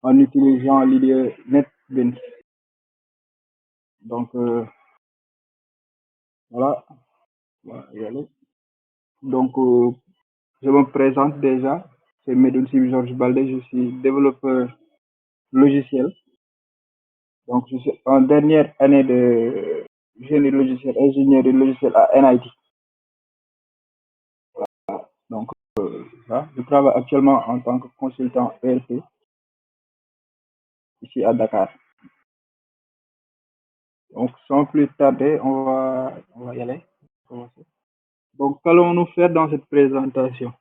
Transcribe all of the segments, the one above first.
en utilisant l'idée NetBeans. Donc, voilà, on va y aller. Donc, je me présente déjà. C'est Medoun Sim Georges Baldé, je suis développeur logiciel. Donc, je suis en dernière année de génie logiciel, ingénierie logicielle à NIT. Donc, ça. Je travaille actuellement en tant que consultant ERP ici à Dakar. Donc, sans plus tarder, on va y aller. Commencer. Donc, qu'allons-nous faire dans cette présentation?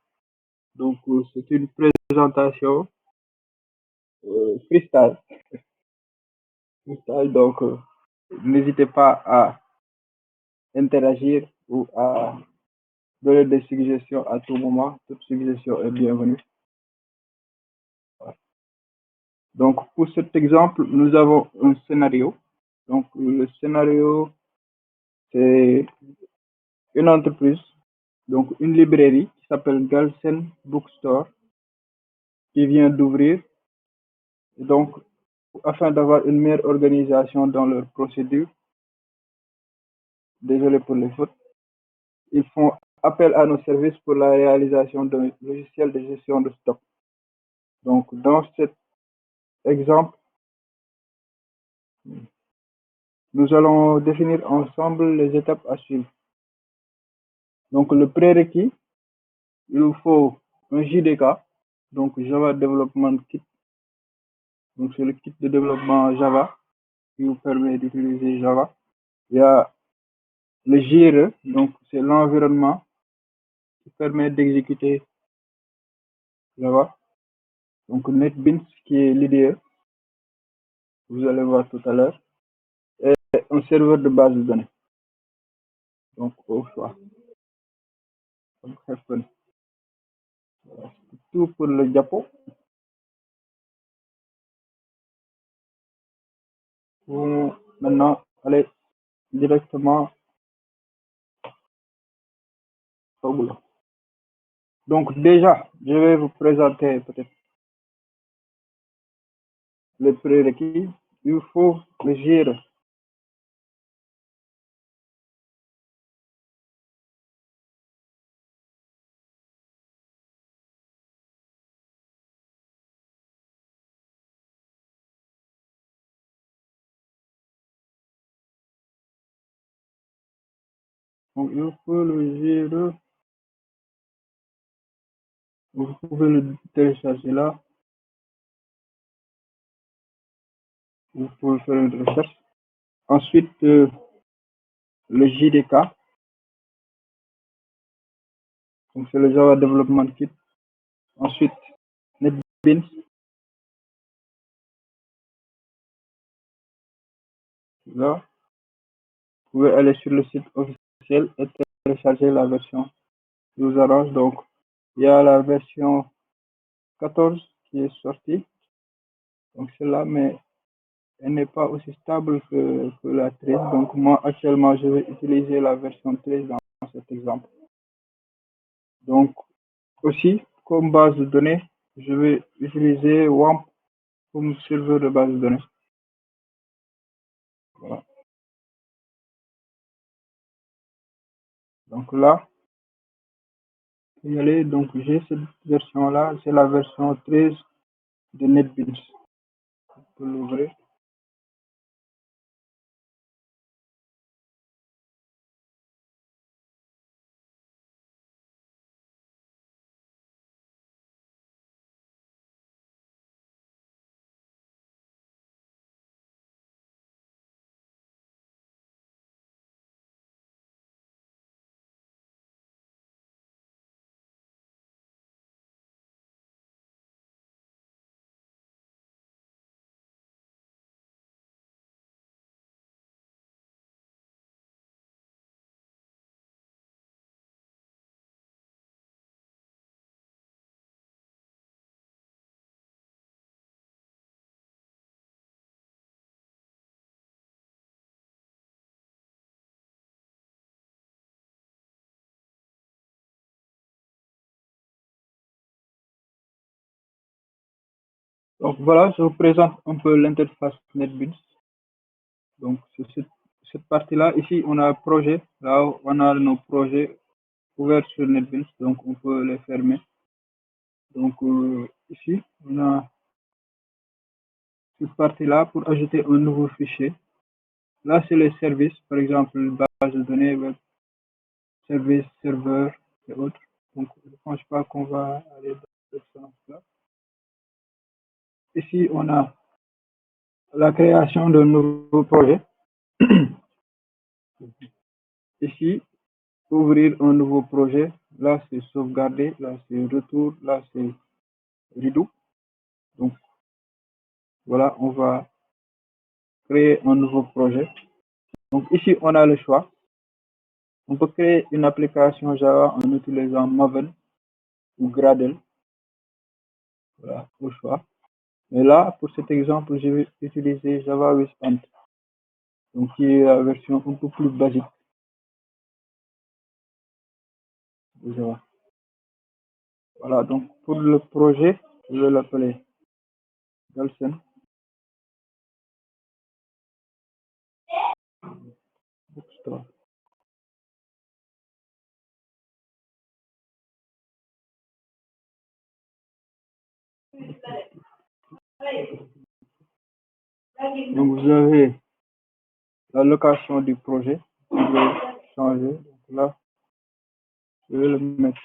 Donc, c'est une présentation freestyle. Freestyle. Donc, n'hésitez pas à interagir ou à donner des suggestions à tout moment. Toute suggestion est bienvenue. Donc, pour cet exemple, nous avons un scénario. Donc, le scénario, c'est une entreprise, donc une librairie qui s'appelle Galsen Bookstore, qui vient d'ouvrir. Donc, afin d'avoir une meilleure organisation dans leur procédure, désolé pour les fautes, ils font appel à nos services pour la réalisation d'un logiciel de gestion de stock. Donc, dans cet exemple, nous allons définir ensemble les étapes à suivre. Donc, le prérequis, il nous faut un JDK, donc Java Development Kit. Donc, c'est le kit de développement Java qui vous permet d'utiliser Java. Il y a le JRE, donc c'est l'environnement qui permet d'exécuter Java. Donc, NetBeans qui est l'IDE, vous allez voir tout à l'heure, et un serveur de base de données. Donc, au choix. Donc, voilà, c'est tout pour le diapo. Vous, maintenant, allez directement au boulot. Donc, déjà, je vais vous présenter peut-être les prérequis. Il faut le JRE. Donc, il faut le JRE. Vous pouvez le télécharger là. Vous pouvez faire une recherche. Ensuite, le JDK. Donc, c'est le Java Development Kit. Ensuite, NetBeans. Là, vous pouvez aller sur le site officiel et télécharger la version qui vous arrange. Donc, il y a la version 14 qui est sortie. Donc, celle-là, mais elle n'est pas aussi stable que la 13. Donc, moi, actuellement, je vais utiliser la version 13 dans cet exemple. Donc, aussi, comme base de données, je vais utiliser WAMP comme serveur de base de données. Voilà. Donc là, y aller. Donc j'ai cette version-là, c'est la version 13 de NetBeans. On peut l'ouvrir. Donc voilà, je vous présente un peu l'interface NetBeans. Donc sur cette partie-là, ici on a un projet, là on a nos projets ouverts sur NetBeans, donc on peut les fermer. Donc ici on a cette partie-là pour ajouter un nouveau fichier. Là c'est les services, par exemple base de données, web service, serveur et autres. Donc je ne pense pas qu'on va aller dans ce sens-là. Ici on a la création d'un nouveau projet. Ici, ouvrir un nouveau projet. Là, c'est sauvegarder. Là, c'est retour. Là, c'est redo. Donc, voilà, on va créer un nouveau projet. Donc, ici, on a le choix. On peut créer une application Java en utilisant Maven ou Gradle. Voilà, au choix. Mais là, pour cet exemple, je vais utiliser Java with Ant. Donc, qui est la version un peu plus basique de Java. Voilà, donc pour le projet, je vais l'appeler Galsen Bookstore. Donc, vous avez la location du projet. Je vais changer. Donc là, je vais le mettre.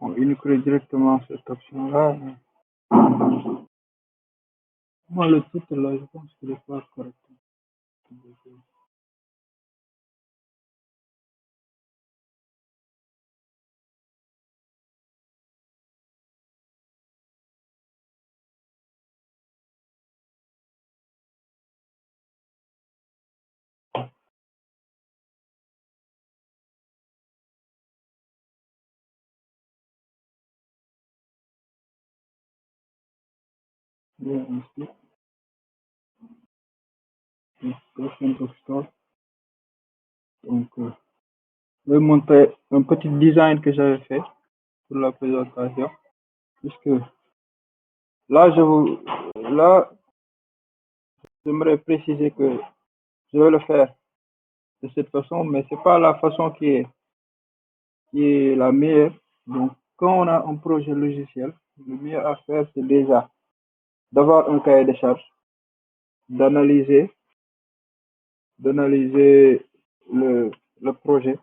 Bon, il crée directement cette option-là. Moi, le titre, là, je pense qu'il n'est pas correct. Bien, ici, Galsen Bookstore. Donc, je vais montrer un petit design que j'avais fait pour la présentation. Puisque là, là, j'aimerais préciser que je vais le faire de cette façon, mais c'est pas la façon qui est la meilleure. Donc, quand on a un projet logiciel, le mieux à faire, c'est déjà d'avoir un cahier de charges, d'analyser, d'analyser le projet,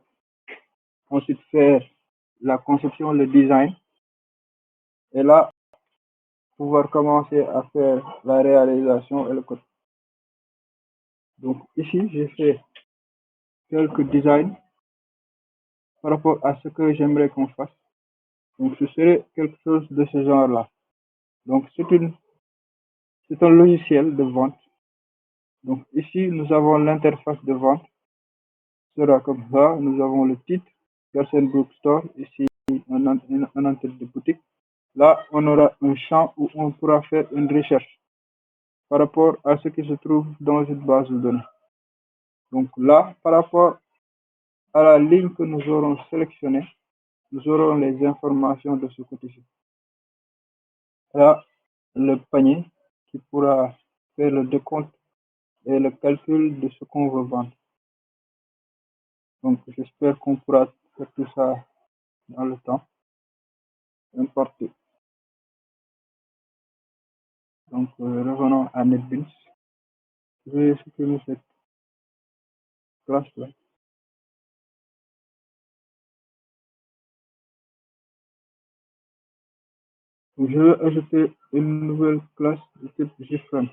ensuite faire la conception, le design, et là, pouvoir commencer à faire la réalisation et le code. Donc, ici, j'ai fait quelques designs par rapport à ce que j'aimerais qu'on fasse. Donc, ce serait quelque chose de ce genre-là. Donc, c'est un logiciel de vente. Donc, ici, nous avons l'interface de vente. Sera comme ça. Nous avons le titre, Garsen Bookstore. Ici, un entrée de boutique. Là, on aura un champ où on pourra faire une recherche par rapport à ce qui se trouve dans une base de données. Donc là, par rapport à la ligne que nous aurons sélectionnée, nous aurons les informations de ce côté-ci. Là, le panier qui pourra faire le décompte et le calcul de ce qu'on veut vendre. Donc, j'espère qu'on pourra faire tout ça dans le temps imparti. Donc, revenons à NetBeans. Je vais supprimer cette classe-là. Je vais ajouter une nouvelle classe de type JFrame.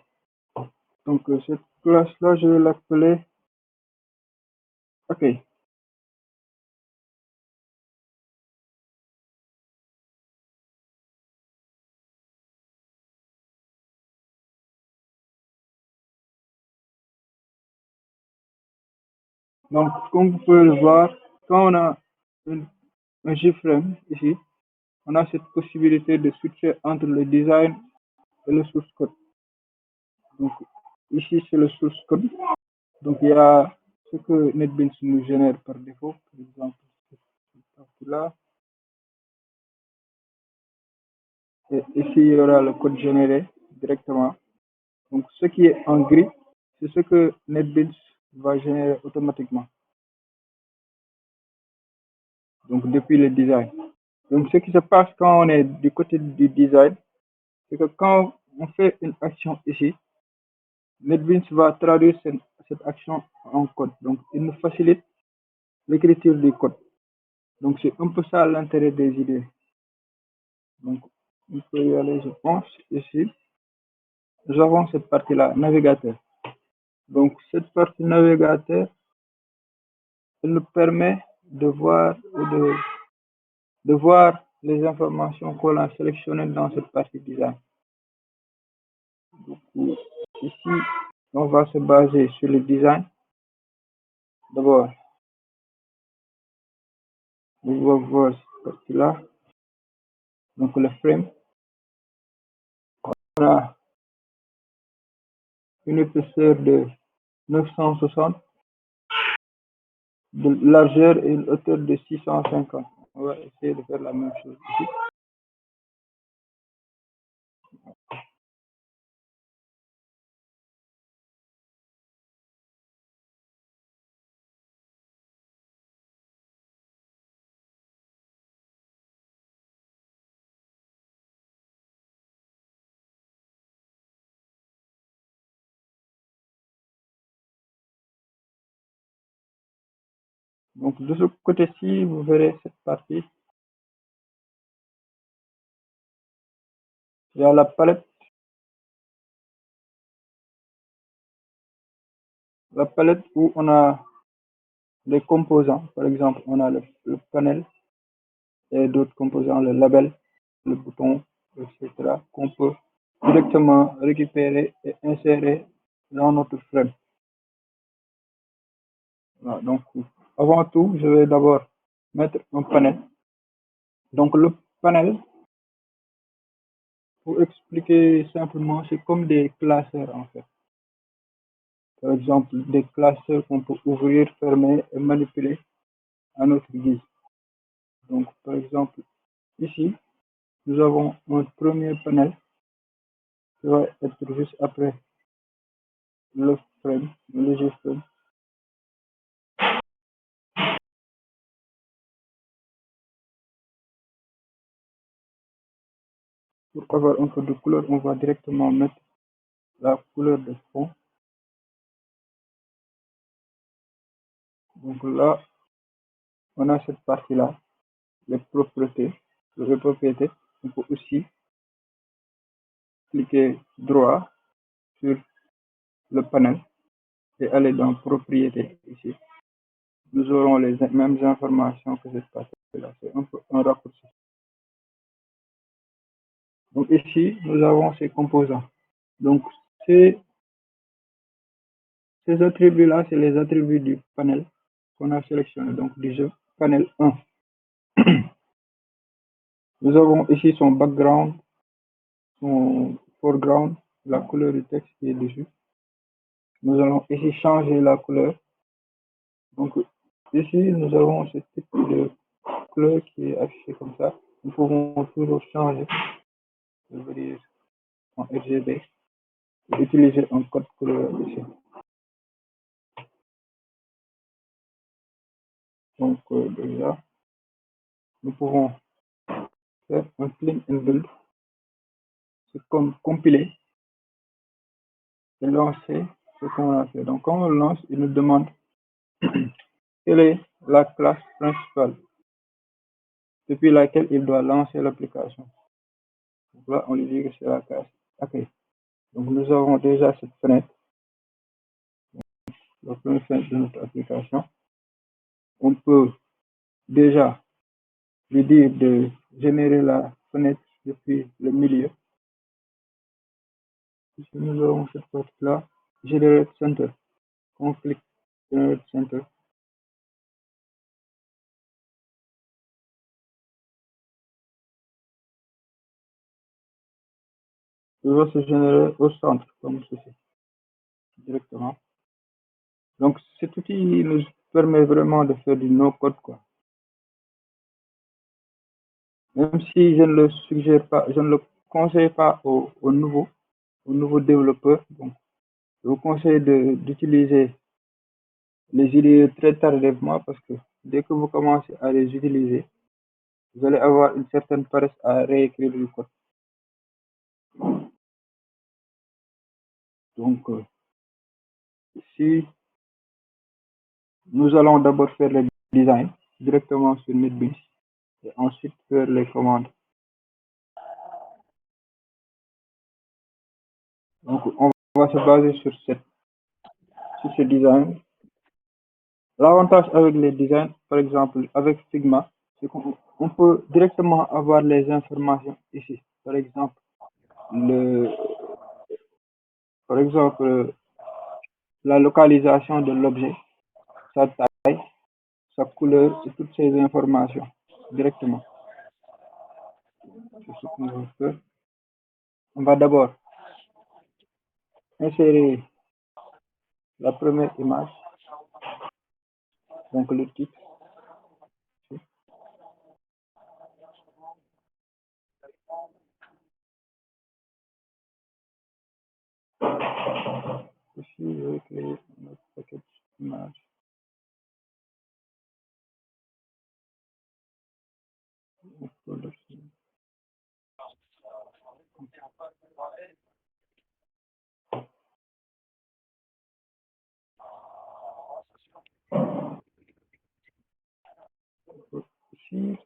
Donc, cette classe-là, je vais l'appeler OK. Donc, comme vous pouvez le voir, quand on a un JFrame ici, on a cette possibilité de switcher entre le design et le source code. Donc, ici, c'est le source code. Donc, il y a ce que NetBeans nous génère par défaut, par exemple, cette partie-là. Et ici, il y aura le code généré directement. Donc, ce qui est en gris, c'est ce que NetBeans va générer automatiquement. Donc, depuis le design. Donc, ce qui se passe quand on est du côté du design, c'est que quand on fait une action ici, NetBeans va traduire cette action en code. Donc, il nous facilite l'écriture du code. Donc, c'est un peu ça l'intérêt des idées. Donc, on peut y aller, je pense, ici. Nous avons cette partie-là, navigateur. Donc, cette partie navigateur, elle nous permet de voir les informations qu'on a sélectionnées dans cette partie design. Donc, ici, on va se baser sur le design. D'abord, on va voir cette partie-là. Donc, le frame. On a une épaisseur de 960, de largeur et une hauteur de 650. On va essayer de faire la même chose ici. Donc, de ce côté-ci, vous verrez cette partie. Il y a la palette où on a les composants. Par exemple, on a le panel et d'autres composants, le label, le bouton, etc., qu'on peut directement récupérer et insérer dans notre frame. Voilà, donc, avant tout, je vais d'abord mettre un panel. Donc, le panel, pour expliquer simplement, c'est comme des classeurs en fait. Par exemple, des classeurs qu'on peut ouvrir, fermer et manipuler à notre guise. Donc, par exemple, ici, nous avons un premier panel qui va être juste après le frame, le léger frame. Pour avoir un peu de couleur, on va directement mettre la couleur de fond. Donc là, on a cette partie-là, les propriétés. Les propriétés, on peut aussi cliquer droit sur le panel et aller dans propriétés ici. Nous aurons les mêmes informations que cette partie-là. C'est un peu un raccourci. Donc ici, nous avons ces composants. Donc ces attributs-là, c'est les attributs du panel qu'on a sélectionné, donc du jeu panel 1. Nous avons ici son background, son foreground, la couleur du texte qui est dessus. Nous allons ici changer la couleur. Donc ici, nous avons ce type de couleur qui est affiché comme ça. Nous pouvons toujours changer, je veux dire en RGB, et utiliser un code couleur ici. Donc déjà, nous pouvons faire un clean and build. C'est comme compiler et lancer ce qu'on a fait. Donc quand on lance, il nous demande quelle est la classe principale depuis laquelle il doit lancer l'application. Donc là, on lui dit que c'est la classe accueil. Donc nous avons déjà cette fenêtre, la première fenêtre de notre application. on peut déjà lui dire de générer la fenêtre depuis le milieu. Ici, nous avons cette partie-là, Generate Center. On clique Generate Center. Il va se générer au centre, comme ceci, directement. Donc, cet outil nous permet vraiment de faire du no-code, quoi. Même si je ne le suggère pas, je ne le conseille pas aux nouveaux développeurs. Donc, je vous conseille d'utiliser les idées très tardivement parce que dès que vous commencez à les utiliser, vous allez avoir une certaine paresse à réécrire du code. Donc, si nous allons d'abord faire le design directement sur NetBeans et ensuite faire les commandes. Donc, on va se baser sur ce design. L'avantage avec les designs, par exemple avec Figma, c'est qu'on peut directement avoir les informations ici. Par exemple, la localisation de l'objet, sa taille, sa couleur et toutes ces informations directement. C'est ce qu'on va faire. On va d'abord insérer la première image, donc le titre. Ici, je vais créer notre paquet d'image. Ici,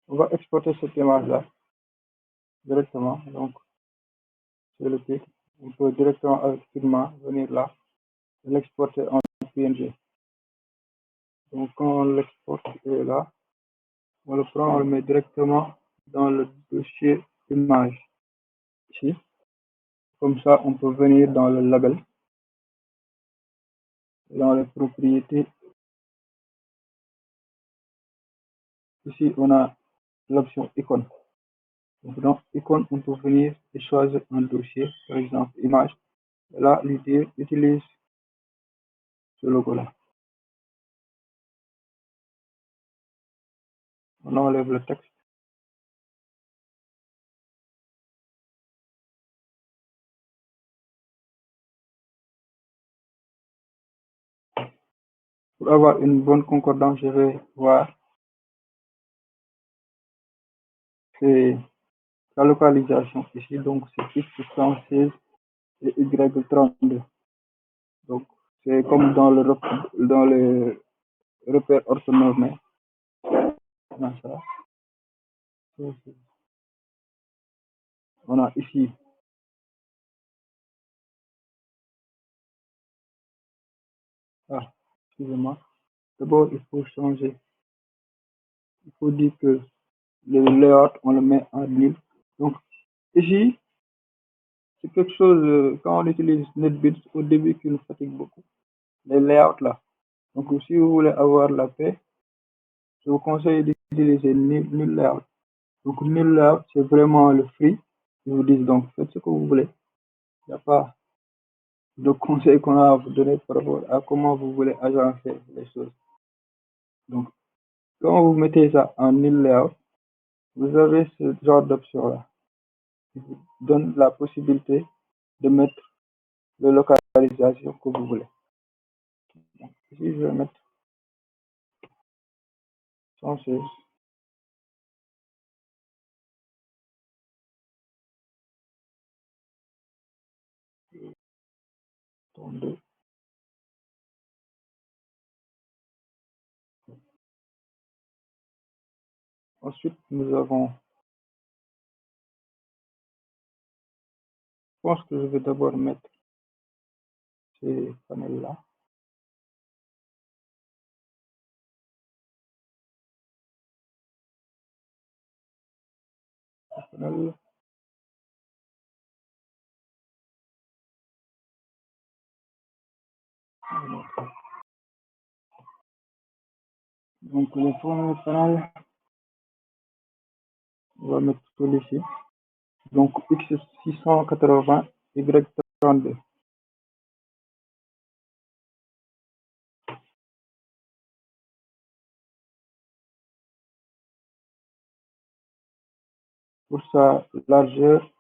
on va exporter cette image-là directement. Donc, c'est le titre. On peut directement avec Figma venir là et l'exporter en PNG. Donc, quand on l'exporte, il est là. On le prend, on le met directement dans le dossier image. Ici. Comme ça, on peut venir dans le label, dans les propriétés. Ici, on a l'option icône. Donc, dans icône, on peut venir et choisir un dossier, par exemple, image. Et là, lui dire, utilise ce logo-là. On enlève le texte. Pour avoir une bonne concordance, je vais voir c'est la localisation ici. Donc, c'est X116 et Y32. Donc, c'est comme dans le repère orthonormé. On a ici excusez-moi. D'abord, il faut changer. Il faut dire que le layout, on le met en nul. Donc, ici, c'est quelque chose, quand on utilise NetBeans, au début, qui nous fatigue beaucoup. Les layouts là. Donc, si vous voulez avoir la paix, je vous conseille d'utiliser nul layout. Donc, nul layout, c'est vraiment le free. Ils vous disent donc, faites ce que vous voulez. Il n'y a pas de conseils qu'on a à vous donner par rapport à comment vous voulez agencer les choses. Donc, quand vous mettez ça en nul layout, vous avez ce genre d'option-là qui vous donne la possibilité de mettre la localisation que vous voulez. Donc, ici, je vais mettre 116. Ensuite, nous avons, je pense que je vais d'abord mettre ces panels-là. Panel. Donc, le premier panel, on va mettre celui-ci. Donc, X680, Y32. Pour sa largeur,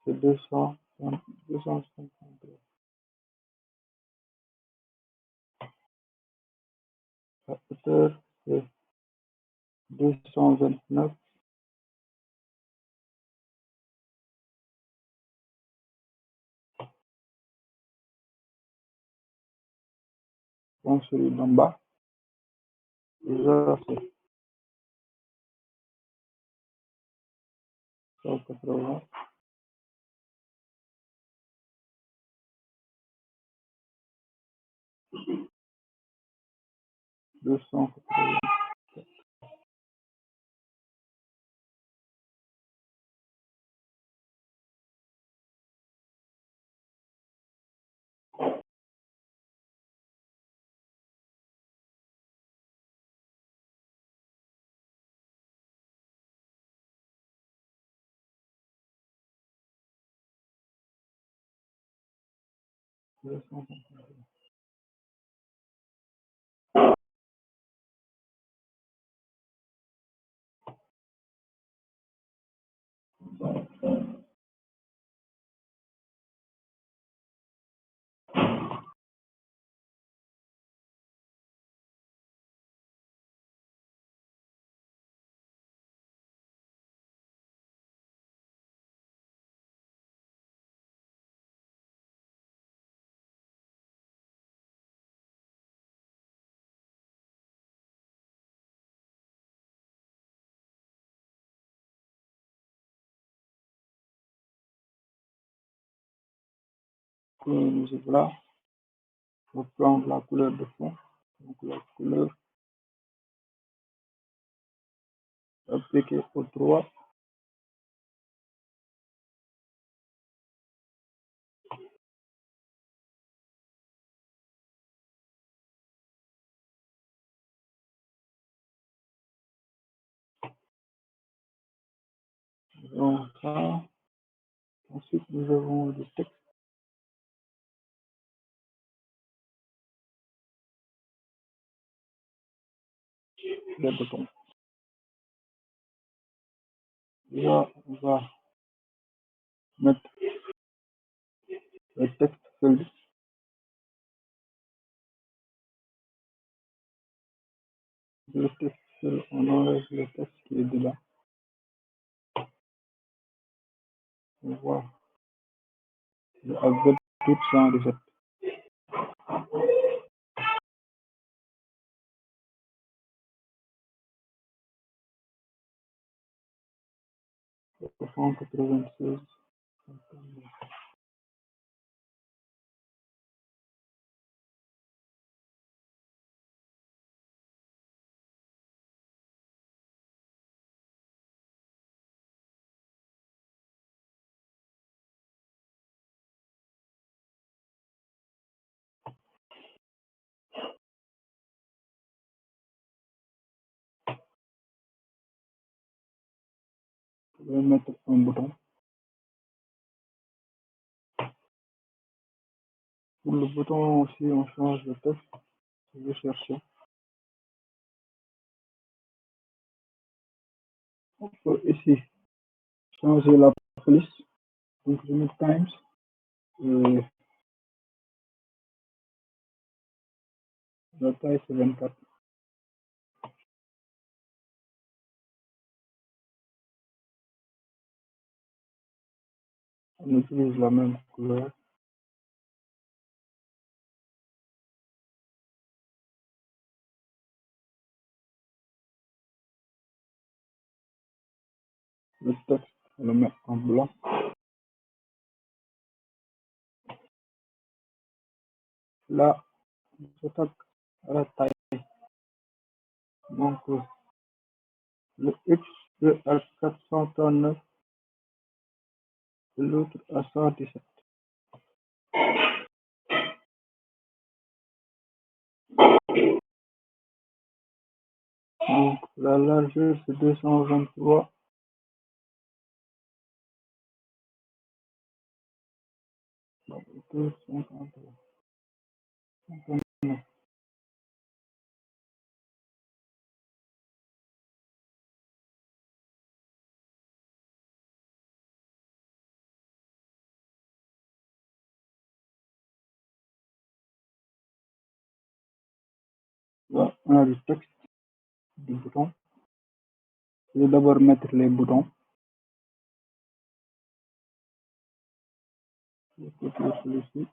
c'est 250. La hauteur, c'est 229. Bon, celui d'en bas, déjà, c'est 180. 280. Musique là, on va prendre la couleur de fond. Donc, la couleur appliquée au 3. Donc, ça. Ensuite, nous avons le texte, les boutons. Déjà, on va mettre le texte seul. Le texte seul, on enlève le texte qui est dedans. On voit le alphabet tout sans recette. Le fond 96. Je vais mettre un bouton. Pour le bouton aussi, on change de texte. Je vais chercher. On peut ici changer la police. Donc, je mets Times. Et la taille, c'est 24. On utilise la même couleur. le texte, on le met en blanc. Là, on s'attaque à la taille. Donc, le X est à 439 et l'autre à 117. Donc, la largeur, c'est 223. Donc, 253. Là, on a du texte, du bouton. Je vais d'abord mettre les boutons. Je vais copier celui-ci.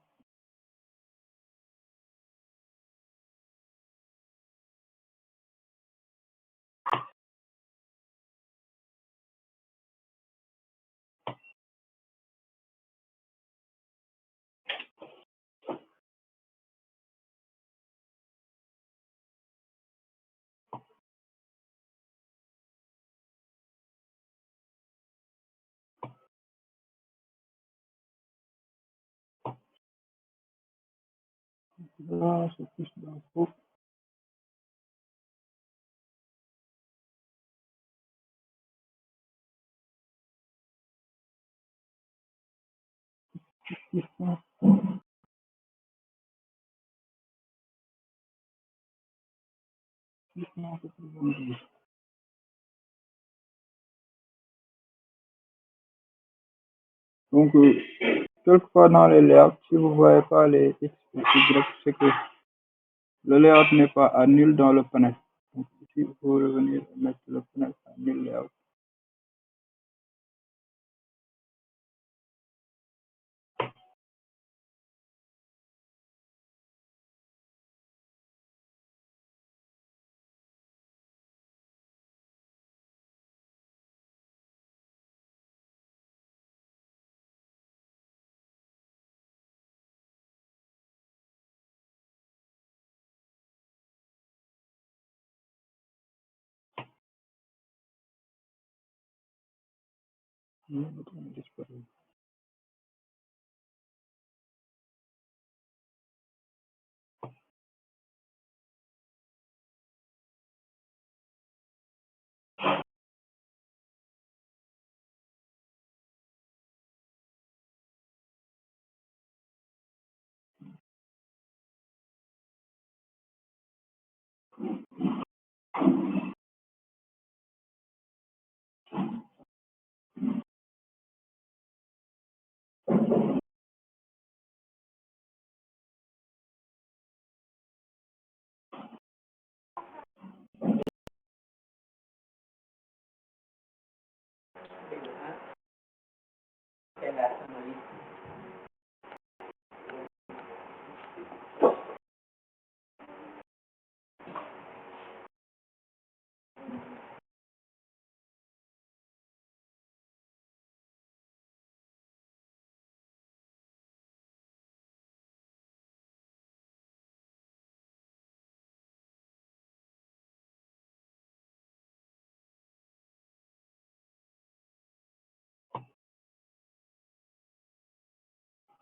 Là, c'est plus d'infos. Donc, quelquefois dans les layouts, si vous ne voyez pas les X ou Y, c'est que le layout n'est pas à nul dans le panel. Donc, ici, il faut revenir et mettre le panel à nul layout.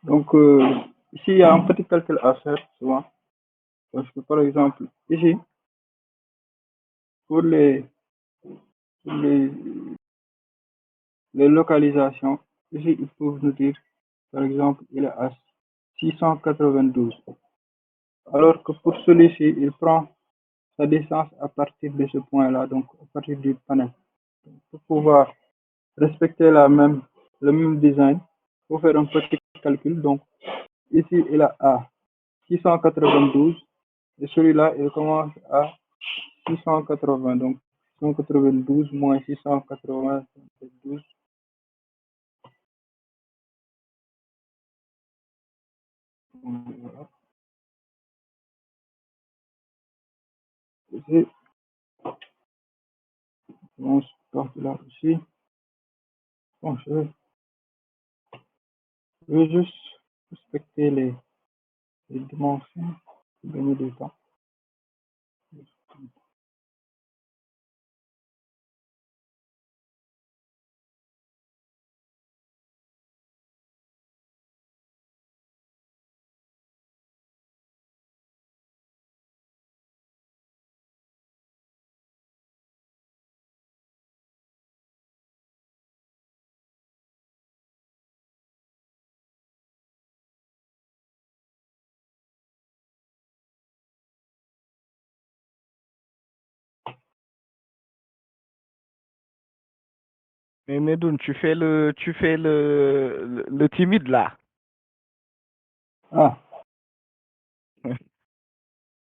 Donc, ici, il y a un petit calcul à faire souvent. Parce que, par exemple, ici, pour pour les, les localisations, ici, ils peuvent nous dire, par exemple, il est à 692. Alors que pour celui-ci, il prend sa distance à partir de ce point-là, donc à partir du panel. Donc, pour pouvoir respecter le même design, il faut faire un petit calcul. Donc, ici, il est à 692 et celui-là, il commence à 680. Donc, 692 moins 680, c'est 12. Voilà. Ici, on se porte là aussi. Bon, je vais juste respecter les dimensions pour gagner du temps. Mais Medoun, tu fais le timide là. Ah,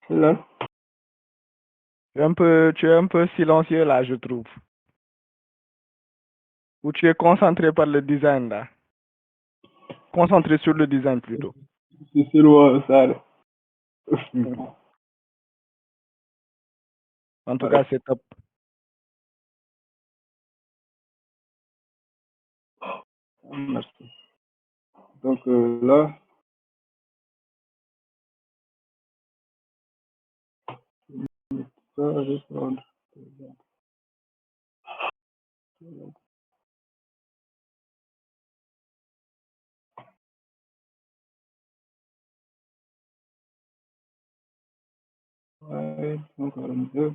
c'est là. Tu es un peu silencieux là, je trouve. Ou tu es concentré par le design là. Concentré sur le design plutôt. C'est loin, ça. En tout cas, Ouais, c'est top. merci. Donc là, ça, je vais prendre. Ouais, encore un peu.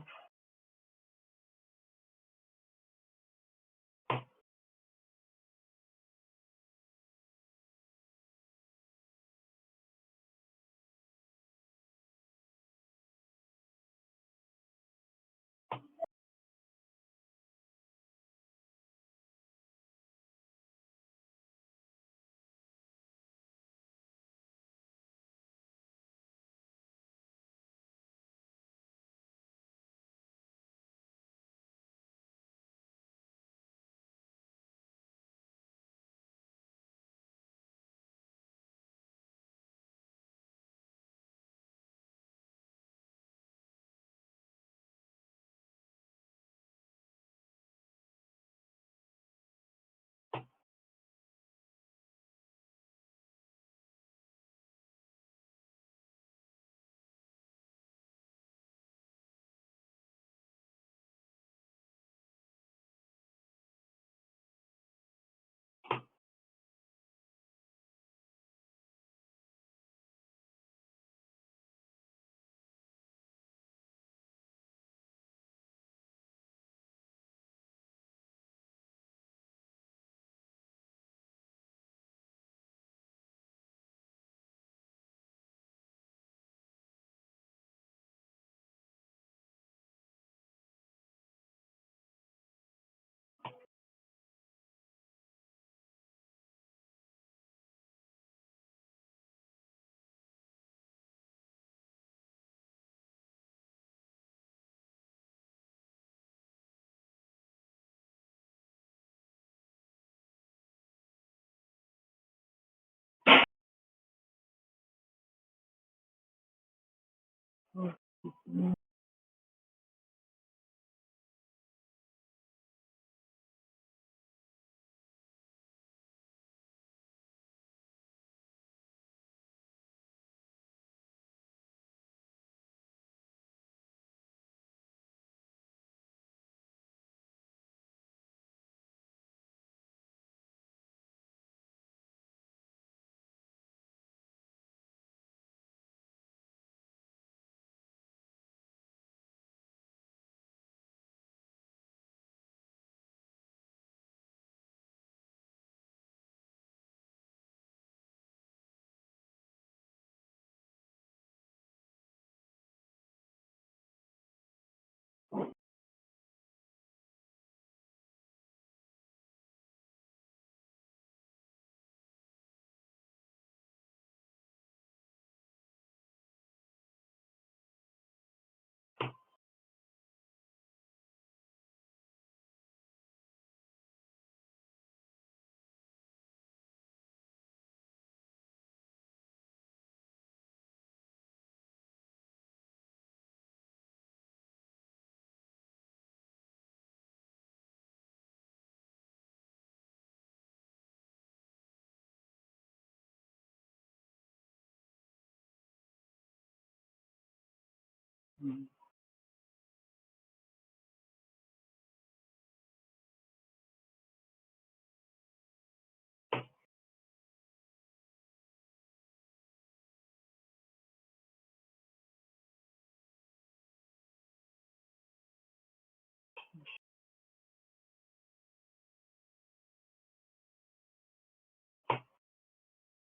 Mhm.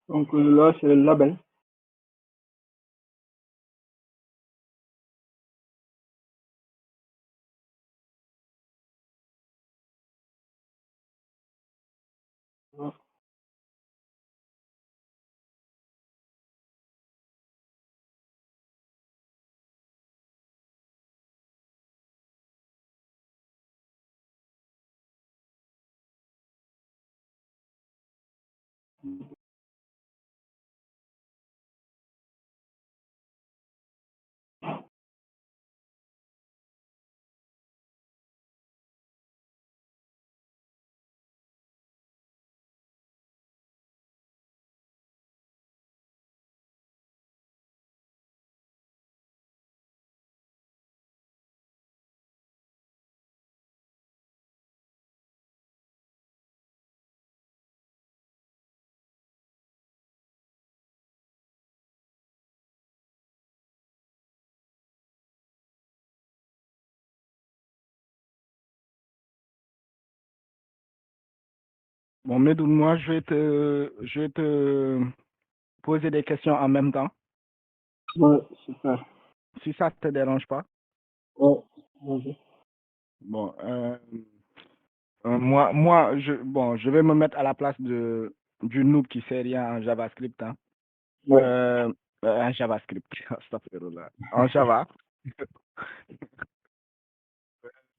Donc là, c'est le label. Bon, Medoune, moi, je vais te poser des questions en même temps, Ouais, super. si ça te dérange pas. Ouais, vas-y. Bon, bon, je vais me mettre à la place du noob qui sait rien en JavaScript, hein. Ouais, En JavaScript, astaghfirullah. En Java.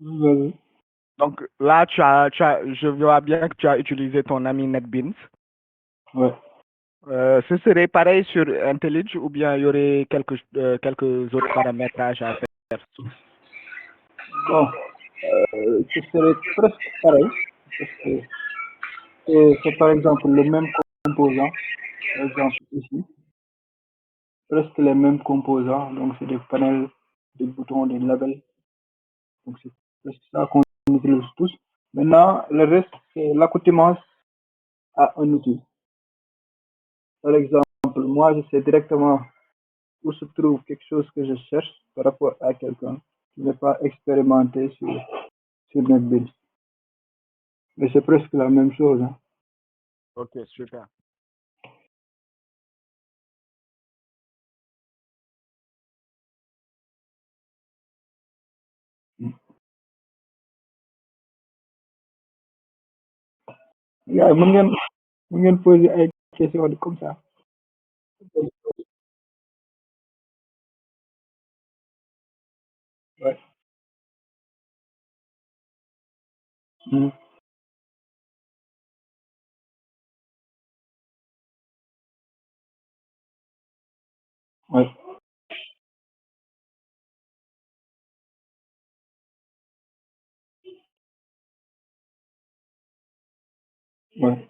vas-y. Donc là, je vois bien que tu as utilisé ton ami NetBeans. Ouais. Ce serait pareil sur IntelliJ ou bien il y aurait quelques autres paramétrages à faire? Bon, ce serait presque pareil. Parce que c'est par exemple le même composant. Par exemple ici, presque les mêmes composants. Donc c'est des panels, des boutons, des labels. Donc c'est presque ça qu'on utilise tous. Maintenant, le reste, c'est l'accoutumance à un outil. Par exemple, moi, je sais directement où se trouve quelque chose que je cherche par rapport à quelqu'un qui n'est pas expérimenté sur NetBeans. Mais c'est presque la même chose. Hein. Ok, super. Gars, mën ngeen poser ay questions comme ça. Ouais. Mhm. Ouais. Ouais.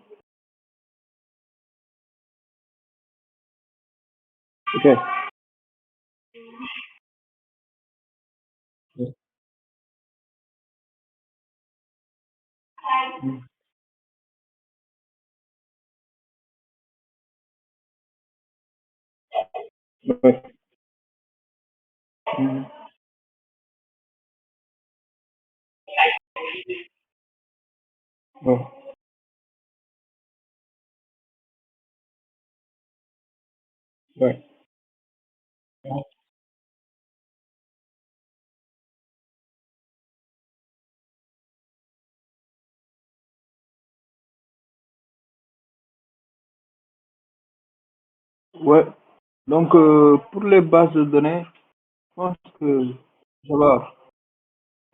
Ok. Ouais. Mhm. Ouais. Mhm. Ouais. Ouais. Ouais. Donc, pour les bases de données, je pense que Java,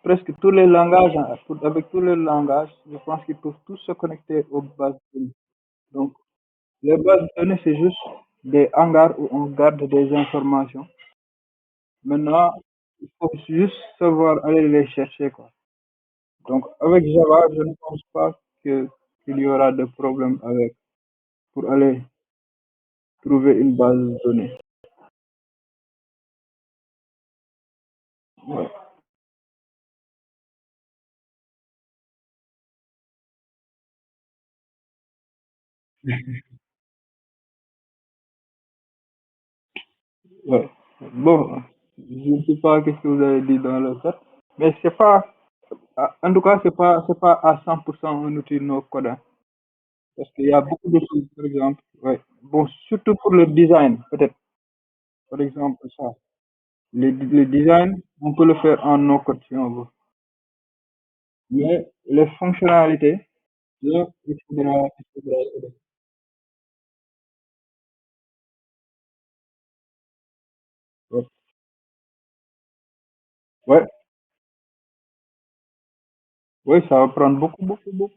presque tous les langages, hein, avec tous les langages, je pense qu'ils peuvent tous se connecter aux bases de données. Donc, les bases de données, c'est juste des hangars où on garde des informations. Maintenant, il faut juste savoir aller les chercher, quoi. Donc, avec Java, je ne pense pas qu'il y aura de problème avec pour aller trouver une base de données. Ouais. Ouais. Bon, je ne sais pas qu'est-ce que vous avez dit dans le chat, mais c'est pas, en tout cas, c'est pas à 100% un outil no code, hein. Parce qu'il y a beaucoup de choses, par exemple. Ouais. Bon, surtout pour le design, peut-être. Par exemple, ça. Le design, on peut le faire en no code si on veut. Mais les fonctionnalités, là, il faudra. Ouais. Ouais. Oui, ça va prendre beaucoup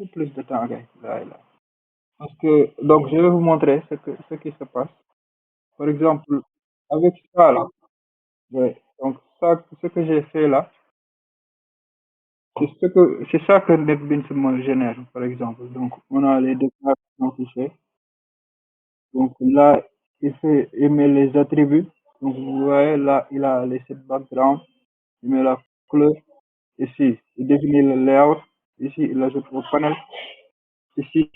plus de temps, gars. Là, là. Parce que, donc, je vais vous montrer ce qui se passe. Par exemple, avec ça, là, ouais. Donc, ça, ce que j'ai fait là, c'est ça que NetBeans me génère, par exemple. Donc, on a les déclarations qui fait. Donc, là, il met les attributs. Donc, vous voyez, là, il a les set background, il met la couleur. Ici, il définit le layout. Ici, il ajoute au panel. Ici,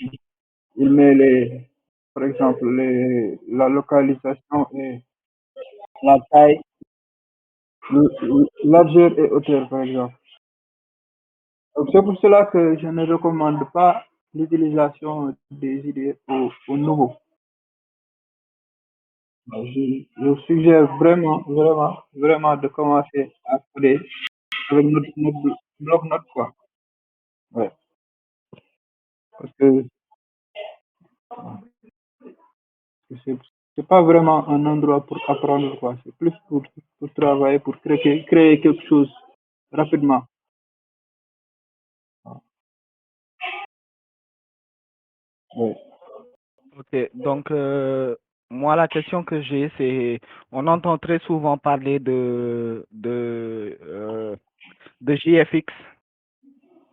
il met par exemple, la localisation et la taille, largeur et hauteur, par exemple. Donc, c'est pour cela que je ne recommande pas l'utilisation des idées au nouveau. Je suggère vraiment de commencer à coder avec notre bloc-notes, quoi. Ouais. Parce que c'est c'est pas vraiment un endroit pour apprendre, quoi. C'est plus pour travailler, pour créer quelque chose rapidement. Ouais. Ok, donc moi la question que j'ai c'est on entend très souvent parler de JFX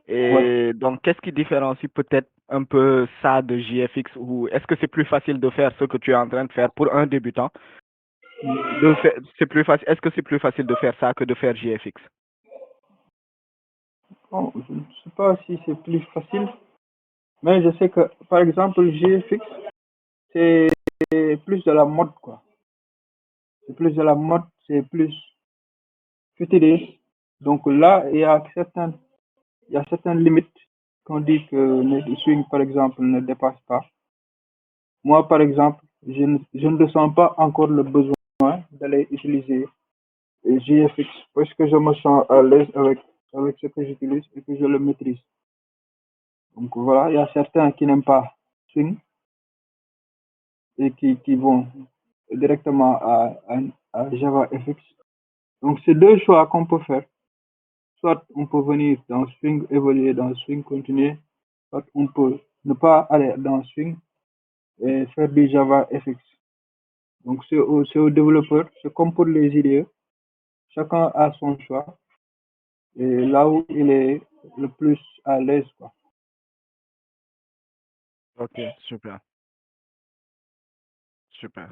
Ouais. et donc qu'est-ce qui différencie peut-être un peu ça de JFX ou est-ce que c'est plus facile de faire ce que tu es en train de faire pour un débutant c'est plus facile est-ce que c'est plus facile de faire ça que de faire JFX? Bon, je ne sais pas si c'est plus facile, mais je sais que, par exemple, GFX, c'est plus de la mode, quoi. C'est plus de la mode, c'est plus futuriste. Donc là, il y a certaines limites qu'on dit que le swing, par exemple, ne dépasse pas. Moi, par exemple, je ne ressens pas encore le besoin d'aller utiliser GFX parce que je me sens à l'aise avec ce que j'utilise et que je le maîtrise. Donc voilà, il y a certains qui n'aiment pas swing et qui vont directement à JavaFX. Donc, c'est deux choix qu'on peut faire. Soit on peut venir dans Swing, évoluer dans Swing, continuer, soit on peut ne pas aller dans Swing et faire du JavaFX. Donc, c'est au développeur, c'est comme pour les idées, chacun a son choix et là où il est le plus à l'aise, quoi. Ok, super, super.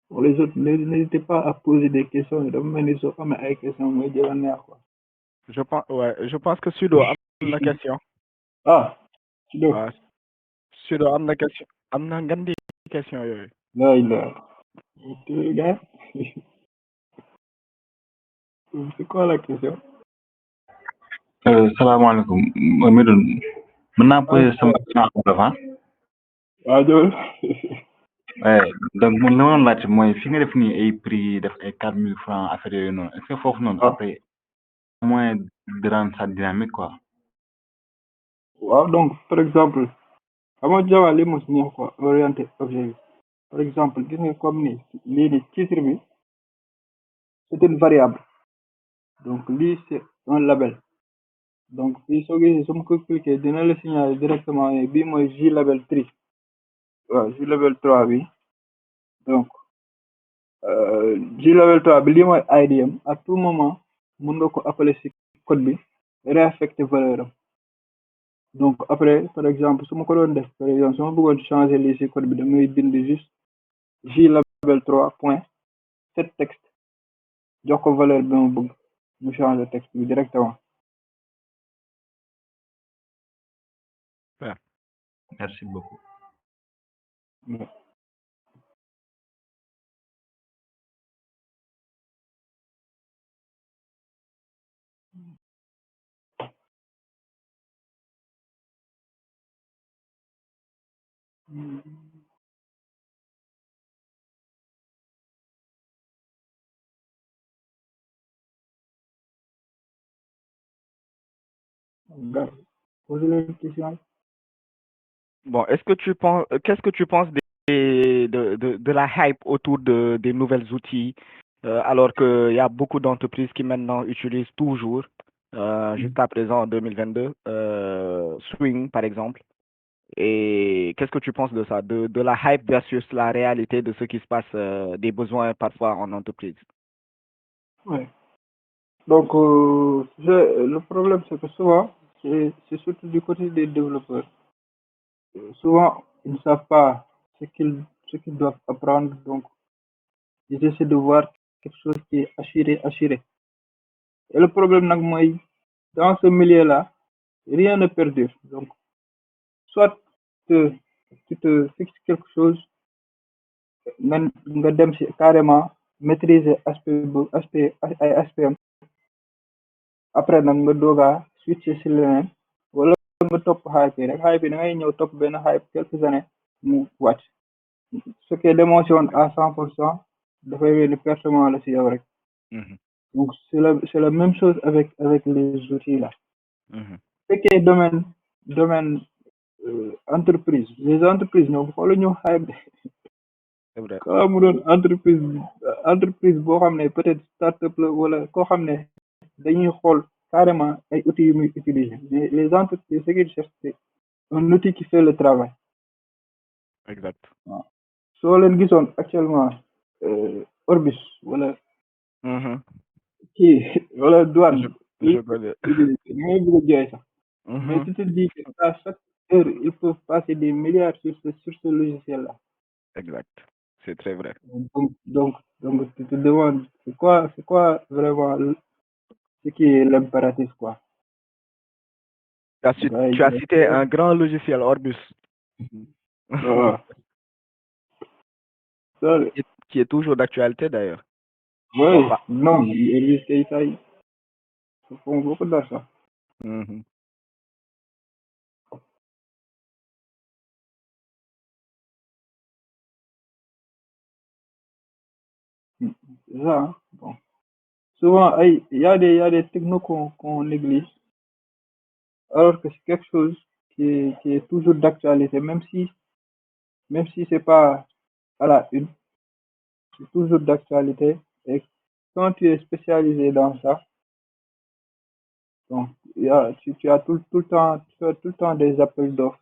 Pour les autres, n'hésitez pas à poser des questions. Il y a des questions, mais quoi. Je pense que Sudo am na question. Ah, tu dois. waaw Sudo am na question am na ngan di question yooyu. Là, il a. Tu gars, c'est quoi la question? Salaamaaleykum Medoune mën naa Ah, poser sama question en wolof ah Adol. ouais donc man li ma doon laajte mooy fi nga def nii ay prix def ay 4000 francs affaire yooyu noonu est-ce que foofu noonu Ah, après moyen de rendre ça dynamique quoi. waaw, donc, par exemple, xam nga Java li mu si neex quoi, orienté objet bi. Par exemple, gis nga comme ni, lii ni titre bi, c'est une variable. Donc, lii c'est un label. Donc, fii soo gisee su ma ko cliquer dina la signaler directement ne bii mooy J label 3. Waaw, J label 3 bi. Donc, J-level 3 bi lii mooy IDM à tout moment mun nga ko appeler si code bi réaffecter valeur am donc après par exemple su ma ko doon def par exemple su ma bëggoon changer lii si code bi damay bind juste J-level 3 point set texte jox ko valeur bi ma bëgg mu changer texte bi directement. Merci beaucoup. Posez une question. Bon, qu'est-ce que tu penses de la hype autour des nouvelles outils, alors qu'il y a beaucoup d'entreprises qui maintenant utilisent toujours, jusqu'à présent en 2022, Swing par exemple. Et qu'est-ce que tu penses de ça, de la hype versus la réalité de ce qui se passe, des besoins parfois en entreprise? Ouais. Donc, le problème, c'est que souvent, c'est surtout du côté des développeurs. Souvent, ils ne savent pas ce qu'ils doivent apprendre. Donc, ils essaient de voir quelque chose qui est assuré. Et le problème, dans ce milieu-là, rien ne perdure. Donc, soit tu te fixes quelque chose, nga dem ci carrément maîtriser aspect après nag nga doogaa switcher ci leneen wala nga topp hype yi rek hype yi da ngay ñëw topp benn hype quelques années mu wàcc ce qui est d'émotion à 100% dafay mel ni pertement la ci yow rek. Donc c'est la même chose avec les outils là. fekkee domaine entreprise les entreprises ñoom xoolu ñu hype C'est vrai. kala mu doon entreprise boo xam ne peut-être start-up la wala koo xam ne dañuy xool carrément ay outils yu muy utiliser mais les entreprises ce qu'ils cherchent c'est un outil qui fait le travail. Exact. waaw soo leen gisoon actuellement Orbis wala kii wala douane je connais. ngay bëgg a jooy sax mais tu te dis que à chaque heure ils peuvent passer des milliards sur ce logiciel là. Exact, c'est très vrai. Donc tu te demandes c'est quoi vraiment ce qui est l'impératif quoi. Tu as cité un grand logiciel, Orbus. Qui est toujours d'actualité d'ailleurs. Oui, non, ils font beaucoup d'argent. Ça, hein, bon. Souvent, il y a des technos qu'on néglige, alors que c'est quelque chose qui est toujours d'actualité, même si c'est pas à la une, c'est toujours d'actualité. Et quand tu es spécialisé dans ça, donc tu as tout le temps des appels d'offres.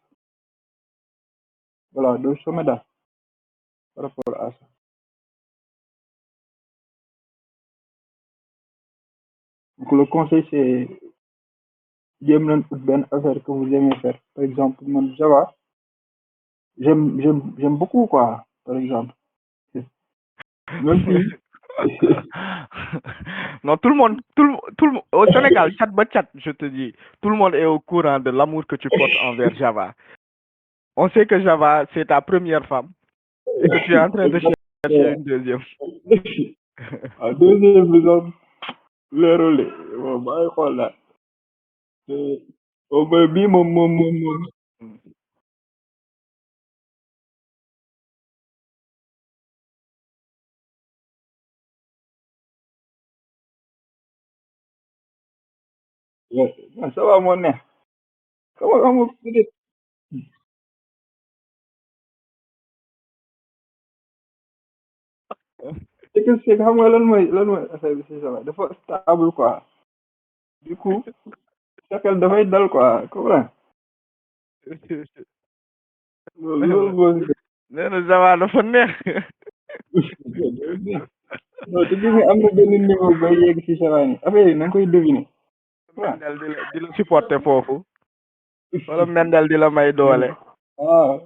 Voilà, de sommet par rapport à ça. Donc le conseil c'est jéem leen ut benn affaire que vous aimez faire. Par exemple, man Java, j'aime beaucoup quoi, par exemple. Même si non, tout le monde, au Sénégal, chat, je te dis, tout le monde est au courant de l'amour que tu portes envers Java. On sait que Java, c'est ta première femme et que tu es en train de chercher une deuxième. La deuxième maison, le relais, bon, bah, voilà. Au baby, mon. Ça va, mon nez. Comment peut-être? C'est que c'est xam nga lan mooy affaire bi c'est ça dafa stable quoi. Du coup, sa xel dafay dal quoi, comprends? Loolu nee na Java dafa neex. non te gis nga am na benn niveau ba yegg si Java ni affaire yi na nga koy deviner. waaw Mendel di la supporter foofu wala Mendel di la may doole. ah non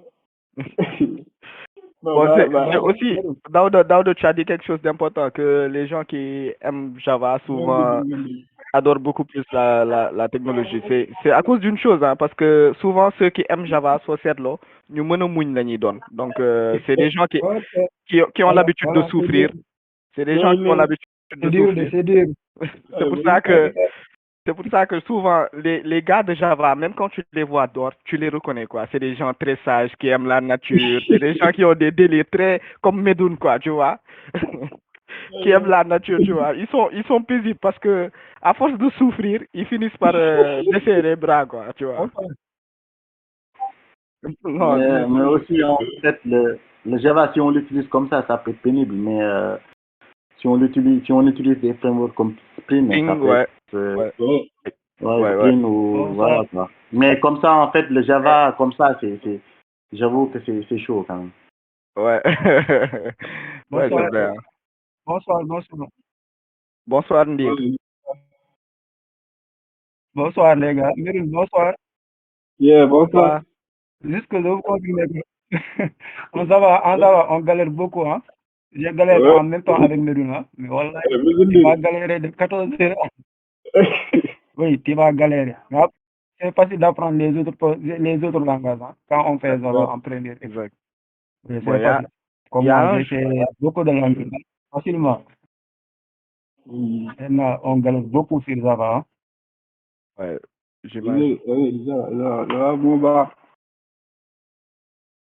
Bon, bah mais aussi, Daouda, tu as dit quelque chose d'important, que les gens qui aiment Java souvent adorent beaucoup plus la technologie. C'est à cause d'une chose, hein, parce que souvent ceux qui aiment Java, soit seetlo, ñu mën a muñ la ñuy doon. Donc, c'est des gens qui ont l'habitude de voilà souffrir. C'est des gens qui ont l'habitude de c'est dur souffrir. c'est dur. C'est pour ça que c'est pour ça que souvent, les gars de Java, même quand tu les vois dehors, tu les reconnais, quoi. C'est des gens très sages, qui aiment la nature. C'est des gens qui ont des délires très, comme Medoun, quoi, tu vois. Qui aiment la nature, tu vois. Ils sont paisibles parce que, à force de souffrir, ils finissent par baisser les bras, quoi, tu vois. Non, Mais aussi, en fait, le Java, si on l'utilise comme ça peut être pénible. Mais si on utilise des frameworks comme Spring, ça peut ouais. être, Ouais. Spring ou voilà quoi. Mais comme ça, en fait, le Java, comme ça, j'avoue que c'est chaud quand même. Ouais. Ouais, c'est vrai. Hein. Bonsoir. Bonsoir, Ndir. Bonsoir les gars. Medoune, bonsoir. Yeah, bonsoir. Juste que je vous confirme que on Java, on galère beaucoup, hein. J'ai galéré en même temps avec Medoune, hein. Mais voilà, tu vas galérer de 14 heures. Oui, tu vas galérer. Mais c'est facile d'apprendre les autres langages, hein, quand on fait Java en première. Exact. Oui, c'est Bon, facile. Comme moi, j'ai fait beaucoup de langues facilement. Maintenant, on galère beaucoup sur Java, hein. Ouais, j'imagine.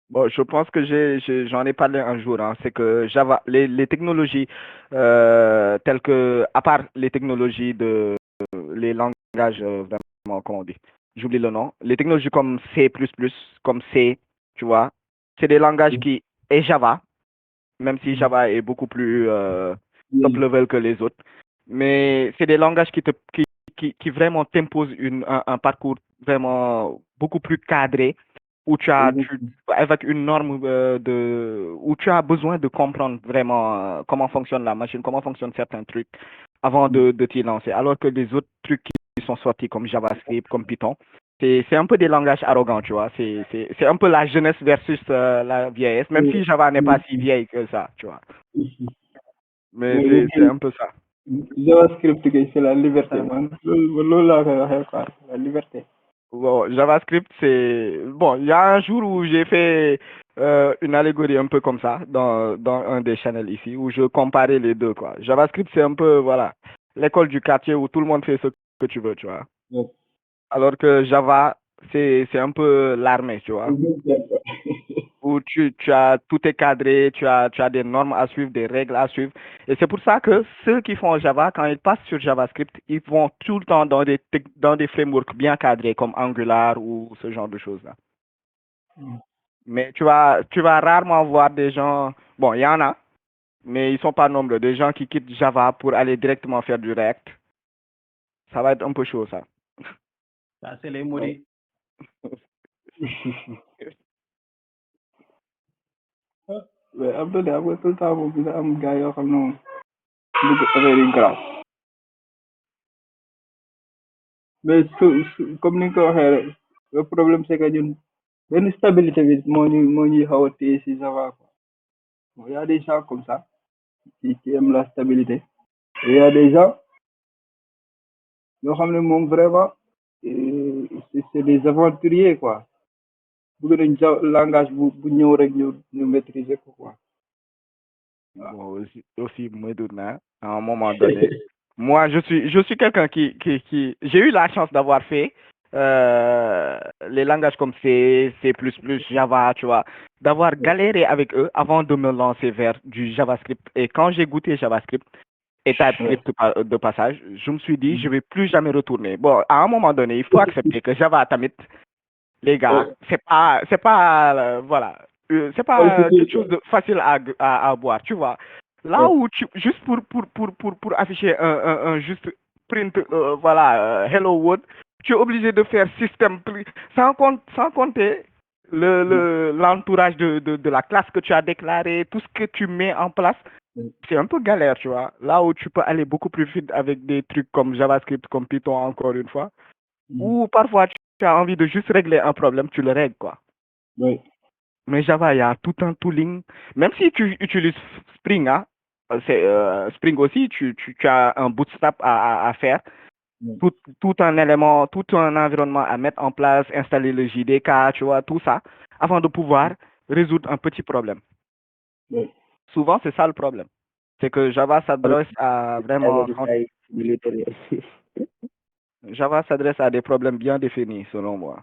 Bon, je pense que j'en ai parlé un jour, hein, c'est que Java, les technologies telles que, à part les technologies les langages vraiment, comment on dit, j'oublie le nom, les technologies comme C++, comme C, tu vois, c'est des langages et Java, même si Java est beaucoup plus top level que les autres, mais c'est des langages qui vraiment t'imposent un parcours vraiment beaucoup plus cadré, où avec une norme où tu as besoin de comprendre vraiment comment fonctionne la machine, comment fonctionnent certains trucs avant de t'y lancer. Alors que les autres trucs qui sont sortis comme JavaScript, comme Python, c'est un peu des langages arrogants, tu vois. C'est un peu la jeunesse versus la vieillesse, même si Java n'est pas si vieille que ça, tu vois. Mais c'est un peu ça. JavaScript, c'est la liberté. La liberté. Bon, JavaScript, c'est... Bon, il y a un jour où j'ai fait une allégorie un peu comme ça dans un des channels ici, où je comparais les deux, quoi. JavaScript, c'est un peu, voilà, l'école du quartier où tout le monde fait ce que tu veux, tu vois. Ouais. Alors que Java, c'est un peu l'armée, tu vois. Où tout est cadré, tu as des normes à suivre, des règles à suivre. Et c'est pour ça que ceux qui font Java, quand ils passent sur JavaScript, ils vont tout le temps dans des frameworks bien cadrés comme Angular ou ce genre de choses-là. Mais tu vas rarement voir des gens, bon, il y en a, mais ils sont pas nombreux, des gens qui quittent Java pour aller directement faire du React. Ça va être un peu chaud, ça. Ça, c'est les maudits. Mais après tout le temps moom dina am gars yoo xam ne moom bëgg affaire yi grave. Mais comme ni nga ko waxee rek le problème c'est que ñun benn stabilité bi moo ñuy xaw a téye si Java quoi. Bon, y a des gens comme ça qui aiment la stabilité. Et y a des gens yoo xam ne moom vraiment c'est des aventuriers quoi. Bëgg nañ langage bu ñëw rek ñu maîtriser ko quoi. Bon, aussi Medouna, à un moment donné. Moi, je suis quelqu'un qui j'ai eu la chance d'avoir fait les langages comme C, C++, Java, tu vois, d'avoir galéré avec eux avant de me lancer vers du JavaScript. Et quand j'ai goûté JavaScript et TypeScript de passage, je me suis dit, je vais plus jamais retourner. Bon, à un moment donné, il faut accepter que Java Tamit, les gars, c'est pas, voilà, c'est pas quelque chose de facile à boire, tu vois. Là où juste pour afficher un juste print, voilà, hello world, tu es obligé de faire système, sans compter l'entourage de la classe que tu as déclaré, tout ce que tu mets en place c'est un peu galère, tu vois. Là où tu peux aller beaucoup plus vite avec des trucs comme JavaScript, comme Python, encore une fois, ou parfois tu as envie de juste régler un problème, tu le règles, quoi. Oui. Mais Java, il y a tout un tooling. Même si tu utilises Spring, hein, Spring aussi, tu as un bootstrap à faire, Oui. tout un élément, tout un environnement à mettre en place, installer le JDK, tu vois, tout ça, avant de pouvoir résoudre un petit problème. Oui. Souvent, c'est ça le problème. C'est que Java s'adresse à vraiment, Java s'adresse à des problèmes bien définis, selon moi.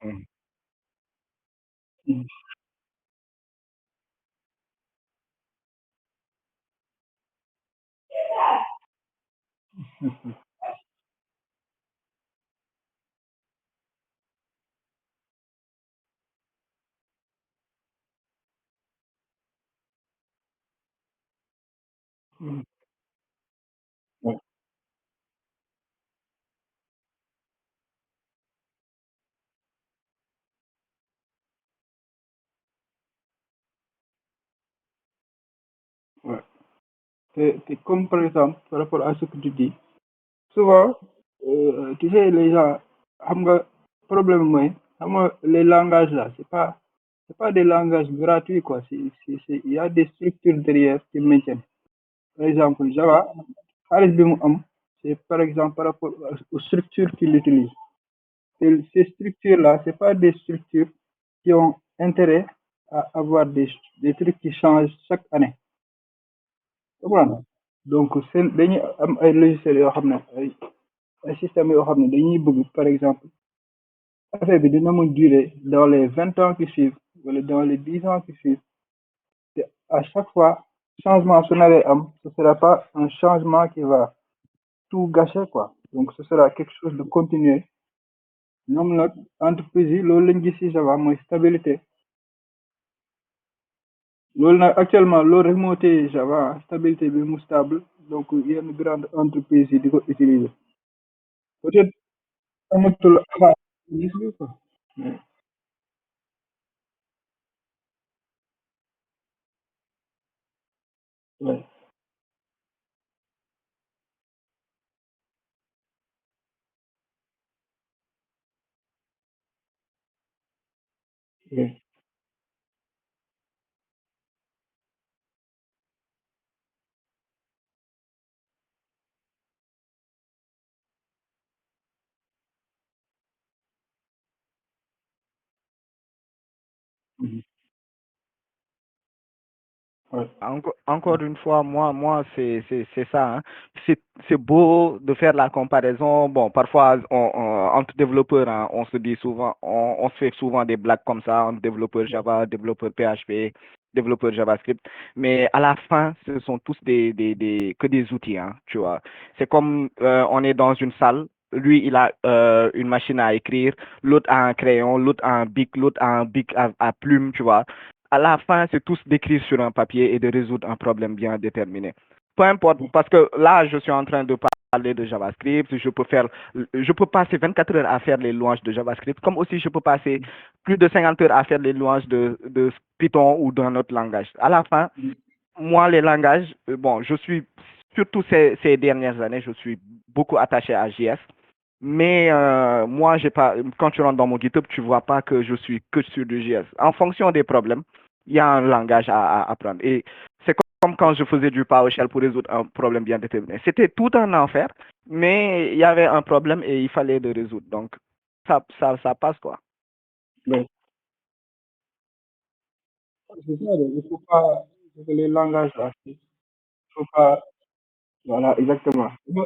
Mhm. Mhm. Mhm. Ouais. Ouais. Comme par exemple, par rapport à ce que tu dis, souvent, tu sais, les gens, xam nga problème mooy, xam nga les langages là, c'est pas des langages gratuits, quoi. Il y a des structures derrière qui maintiennent. Par exemple, Java, xaalis bi mu am, c'est par exemple par rapport aux structures qu'il utilise. Ces structures-là, c'est pas des structures qui ont intérêt à avoir des trucs qui changent chaque année. Comprendre? Donc, dañuy am ay logiciels yoo xam ne ay systèmes yoo xam ne dañuy bëgg, par exemple, affaire bi dina mën durer dans les 20 ans qui suivent, wala dans les 10 ans qui suivent. Et à chaque fois, changement su naree am, ce sera pas un changement qui va tout gâcher, quoi. Donc, ce sera quelque chose de continué. ñoom nag entreprise yi loolu lañ gis ci Java mooy stabilité. Loolu nag actuellement loolu rek moo téye Java, stabilité bi mu stable, donc yenn grande entreprise yi di ko utiliser. Peut-être amatul avant gis nga quoi. Mais, ouais, ouais. Mhm. Ouais. Encore une fois, moi, c'est ça, hein. C'est, c'est beau de faire la comparaison. Bon, parfois, entre développeurs, hein, on se dit souvent, on se fait souvent des blagues comme ça, entre développeurs Java, développeurs PHP, développeurs JavaScript. Mais à la fin, ce sont tous que des outils, hein, tu vois. C'est comme, on est dans une salle. Lui, il a une machine à écrire, l'autre a un crayon, l'autre a un bic, l'autre a un bic à plume, tu vois. À la fin, c'est tous d'écrire sur un papier et de résoudre un problème bien déterminé. Peu importe, parce que là, je suis en train de parler de JavaScript, je peux passer 24 heures à faire les louanges de JavaScript, comme aussi je peux passer plus de 50 heures à faire les louanges de Python ou d'un autre langage. À la fin, moi, les langages, bon, je suis, surtout ces dernières années, je suis beaucoup attaché à JS. Mais moi, j'ai pas, quand tu rentres dans mon GitHub, tu vois pas que je suis que sur du JS. En fonction des problèmes, il y a un langage à apprendre. Et c'est comme quand je faisais du PowerShell pour résoudre un problème bien déterminé. C'était tout un enfer, mais il y avait un problème et il fallait le résoudre. Donc, ça passe quoi. Ouais. C'est ça, il faut pas que les langages là, il faut pas, voilà, exactement. Ouais,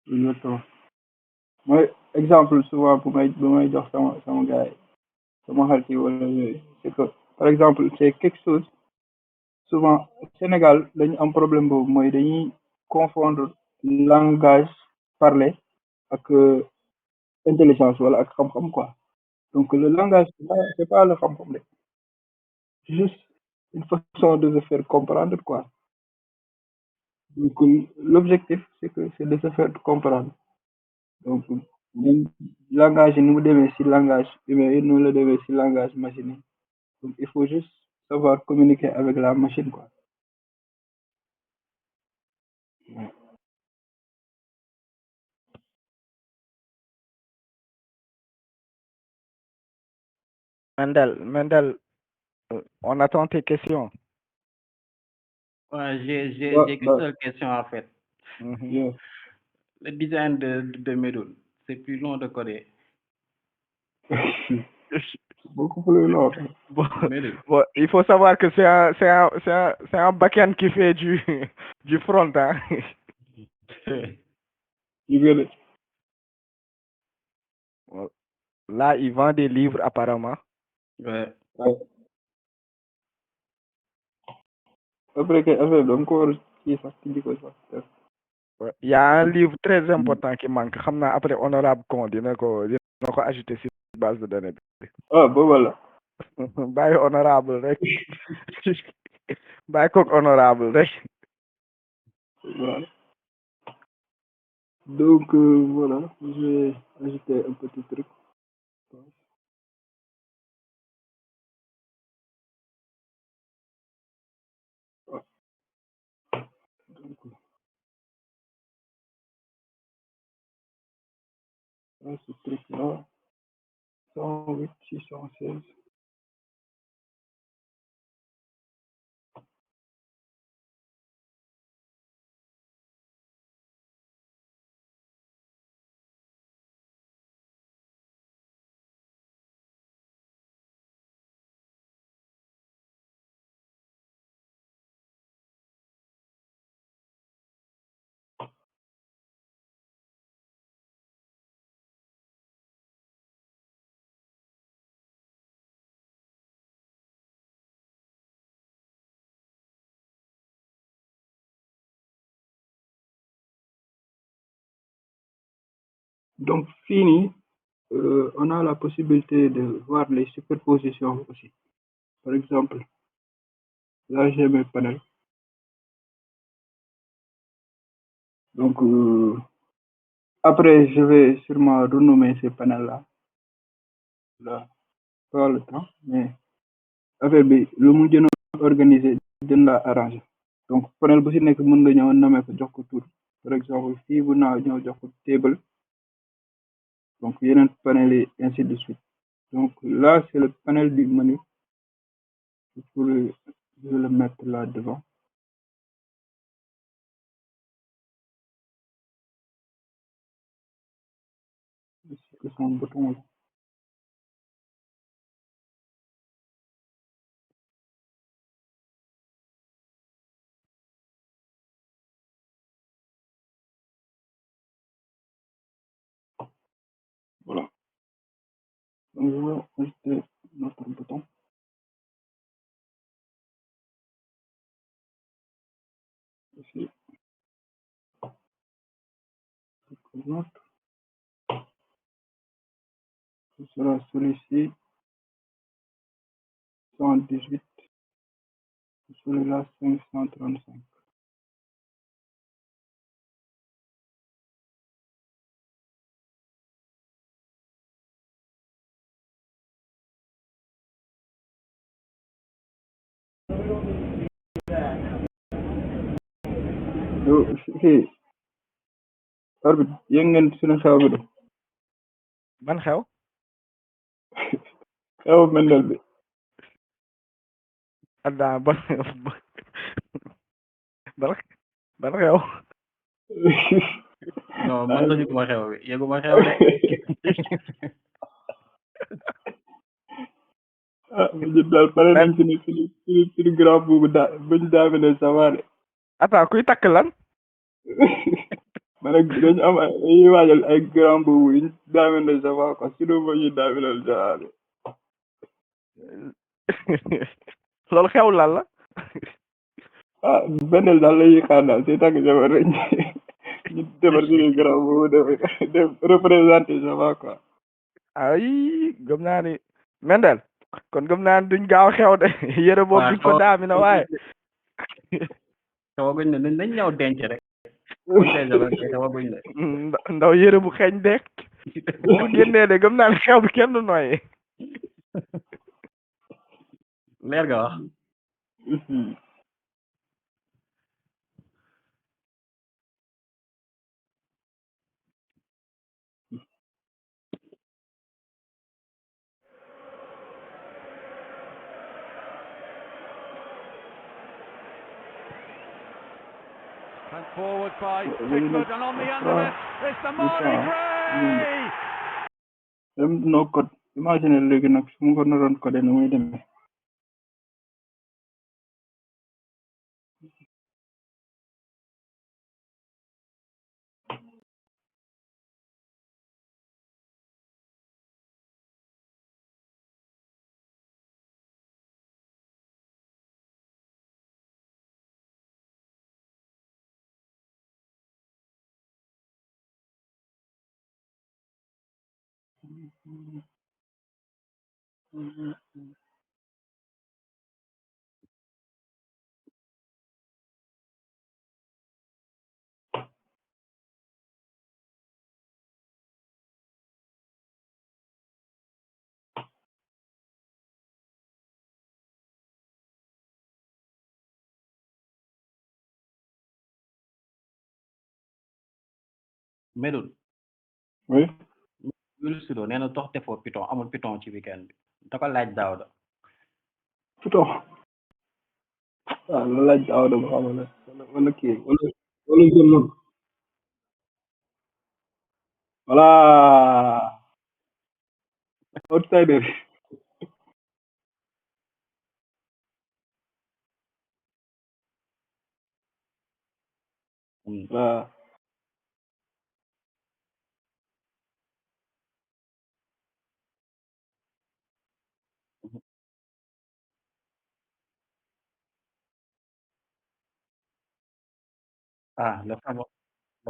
exactement. Moi, exemple, souvent, bu may jox sama gars yi, sama xarit yi wala yooyu, c'est que, par exemple, c'est quelque chose, souvent, Sénégal, dañu am problème boobu mooy dañuy confondre langage parlé ak intelligence wala ak xam-xam quoi. Donc le langage c'est pas le xam-xam de, c'est juste une façon de se faire comprendre quoi. Donc l'objectif c'est de se faire comprendre. Donc même langage yi ni mu demee ci langage humain yi noonu la demee ci langage machine yi. Donc il faut juste savoir communiquer avec la machine quoi. Ouais. Mendel, on attend tes questions. Ouais, j'ai Ouais, qu'une seule question en fait. Mhm. yeah. Le design de Medul, c'est plus long de coder. Beaucoup plus long. Bon, Medul. bon, il faut savoir que c'est un backend qui fait du front, hein. You get it? Là, il vend des livres apparemment. Ouais. Ouais. Après que affaire bi dama ko war a kii sax tijji ko sax. Ouais. Il y a un livre très important qui manque. Xam naa après honorable con dina ko ajouter ci base de données bi. Ah booba la. Bàyyi honorable rek. Bàyyi koog honorable rek. Voilà. Donc voilà, je vais ajouter un petit truc. Ah, donc là, ce truc là, 108 616. Donc fini, on a la possibilité de voir les superpositions aussi. Par exemple, là j'ai mes panels. Donc après je vais sûrement renommer ces panels là. Là, pas le temps, mais affaire bi lu mu gën a organiser gën la arranger. Donc panel bu si nekk mën nga ñëw nommer ko jox ko tur. Par exemple fii bu naa ñëw jox ko table. Donc yeneen panel yi ainsi de suite. Donc là c'est le panel du menu. Je vais le mettre là devant. C'est son bouton là. Voilà. Donc je vais ajouter notre bouton. Ici. Notre. Ce sera celui-ci. 118. Celui-là 535. Fii arbitre yëg ngeen suñu xew bi de Ban xew? xew Mendel bi. Adda ban ban xew? Non, man sax yëguma xew bi yëguma xew de. ah ñu daal pare nañ suñu grand boobu bañ daamine savaare. Attends, kuy takk lan? ma ne dañu am dañuy waajal ay grand boobu yuñ daamine savaare quoi sinon ba ñuy daaminal savaare. Loolu xew lan la? ah Mendel daal la ñuy xaar daal te takk jabar rek defar suñu garab boobu dem représenté Java quoi. ay gëm naa ni Mendel kon gëm naa ni duñ gaaw xew de yére boobu waaw duñ ko daami na waaye tawaguñ ne nañ ñëw denc rek on sait jamais mais tawaguñ ne ndaw yére bu xeeñ dekk boo ko génnee de gëm naa ni xew bi kenn du noyyi leer nga wax And forward by Really Pickford, and on the undernet, it's the Marley Gray! dem no code imagine léegi nag su ma ko naroon code nu muy demee. Medoune oui Youssou Sido nee na tox defoo Python amul Python ci weekend bi da ko laaj Daouda Python waaw loolu laaj daaw da ba xamal wala kii wala jëmmoon voilà outsider waaw ah le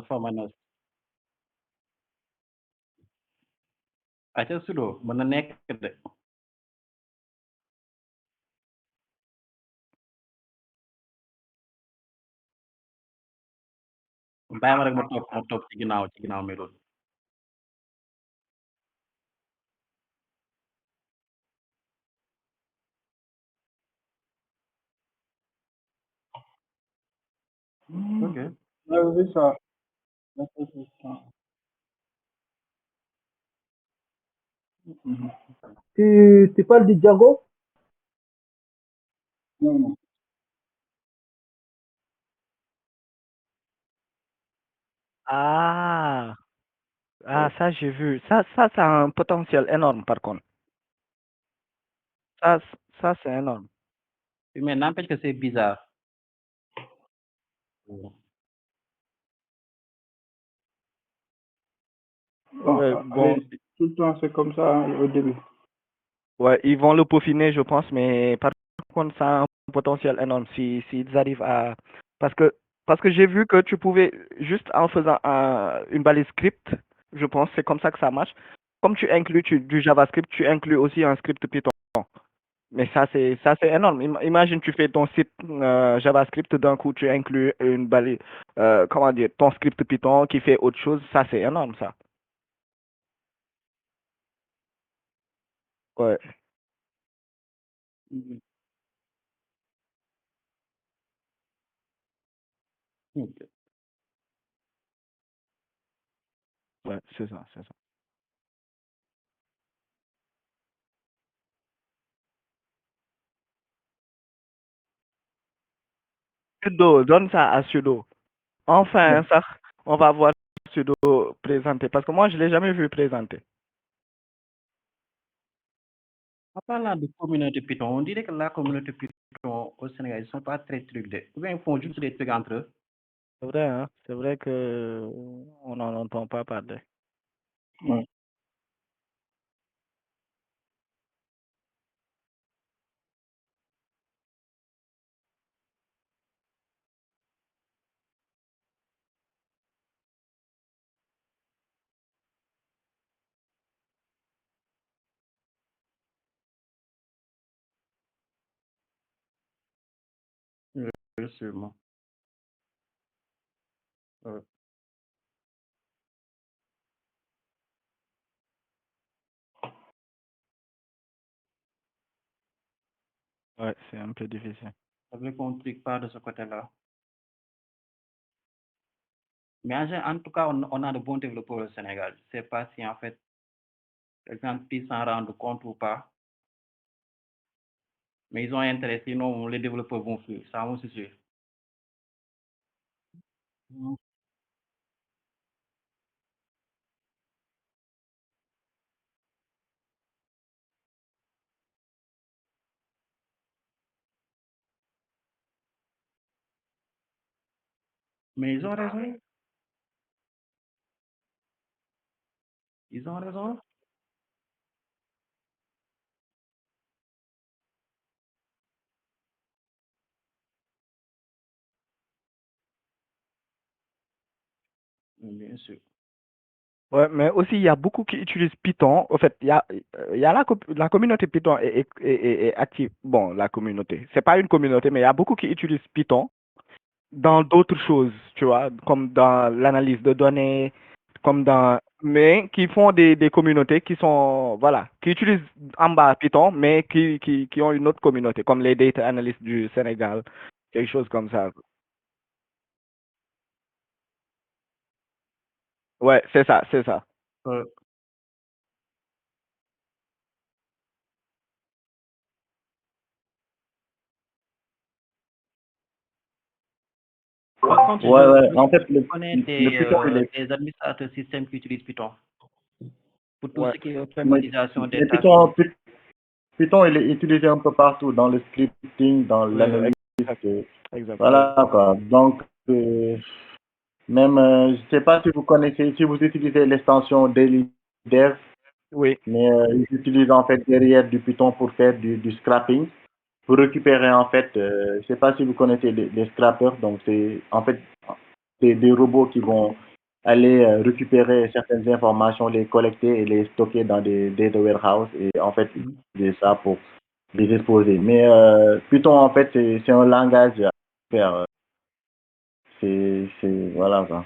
fameux aca Sido mën na nekk de bàyyi ma rek ma topp ci ginnaaw Medoune ok j'avais vu ça Mhm. Tu parles du Django? Non, non. ah ça j'ai vu ça a un potentiel énorme par contre ça ça c'est énorme mais n'empêche que c'est bizarre Bon, ouais, bon allez, tout le temps c'est comme ça hein, au début. ouais ils vont le peaufiner je pense mais par contre ça a un potentiel énorme si s'ils arrivent à parce que j'ai vu que tu pouvais juste en faisant une balise script je pense c'est comme ça que ça marche comme tu inclus du JavaScript tu inclus aussi un script Python mais ça c'est énorme imagine tu fais ton site JavaScript d'un coup tu inclus une balise comment dire ton script Python qui fait autre chose ça c'est énorme ça ouais Ok. ouais c'est ça Sudo donne ça à Sudo enfin ça on va voir Sudo présenter parce que moi je l'ai jamais vu présenter En parlant de communauté Python, on dirait que la communauté Python au Sénégal, ils sont pas très trucs de. Ou bien ils font juste des trucs entre eux. c'est vrai hein c'est vrai que on n'en entend pas parler Ouais. sûrement. Euh, Ouais, c'est un peu difficile. Ça veut qu'on ne clique pas de ce côté-là. Mais en tout cas, on a de bons développeurs au Sénégal. Je ne sais pas si en fait, par exemple, ils s'en rendent compte ou pas. Mais ils ont intérêt, sinon les développeurs vont fuir. Ça, on c'est sûr. Mais ils ont raison. Ils ont raison. Bien sûr. Ouais, mais aussi, il y a beaucoup qui utilisent Python. En fait, il y a la communauté Python est active. Bon, la communauté. C'est pas une communauté, mais il y a beaucoup qui utilisent Python dans d'autres choses, tu vois, comme dans l'analyse de données, comme dans, mais qui font des communautés qui sont, voilà, qui utilisent en bas Python, mais qui ont une autre communauté, comme les data analysts du Sénégal, quelque chose comme ça. Ouais, c'est ça, c'est ça. Euh, Par contre, Ouais. En fait, je connais le Python, il est. des administrateurs système qui utilisent Python pour tout Ouais, ce qui est Mais, automatisation des mais tâches. Python, il est utilisé un peu partout, dans le scripting, dans ouais, l'analyse. exact, exact. Voilà, quoi. Donc, même, je ne sais pas si vous connaissez, si vous utilisez l'extension Daily Dev, Oui, mais ils utilisent en fait derrière du Python pour faire du scrapping, pour récupérer en fait, je ne sais pas si vous connaissez les scrappers, donc c'est en fait c'est des robots qui vont aller récupérer certaines informations, les collecter et les stocker dans des data warehouses et en fait utiliser ça pour les exposer. Mais Python en fait c'est un langage à faire, voilà quoi.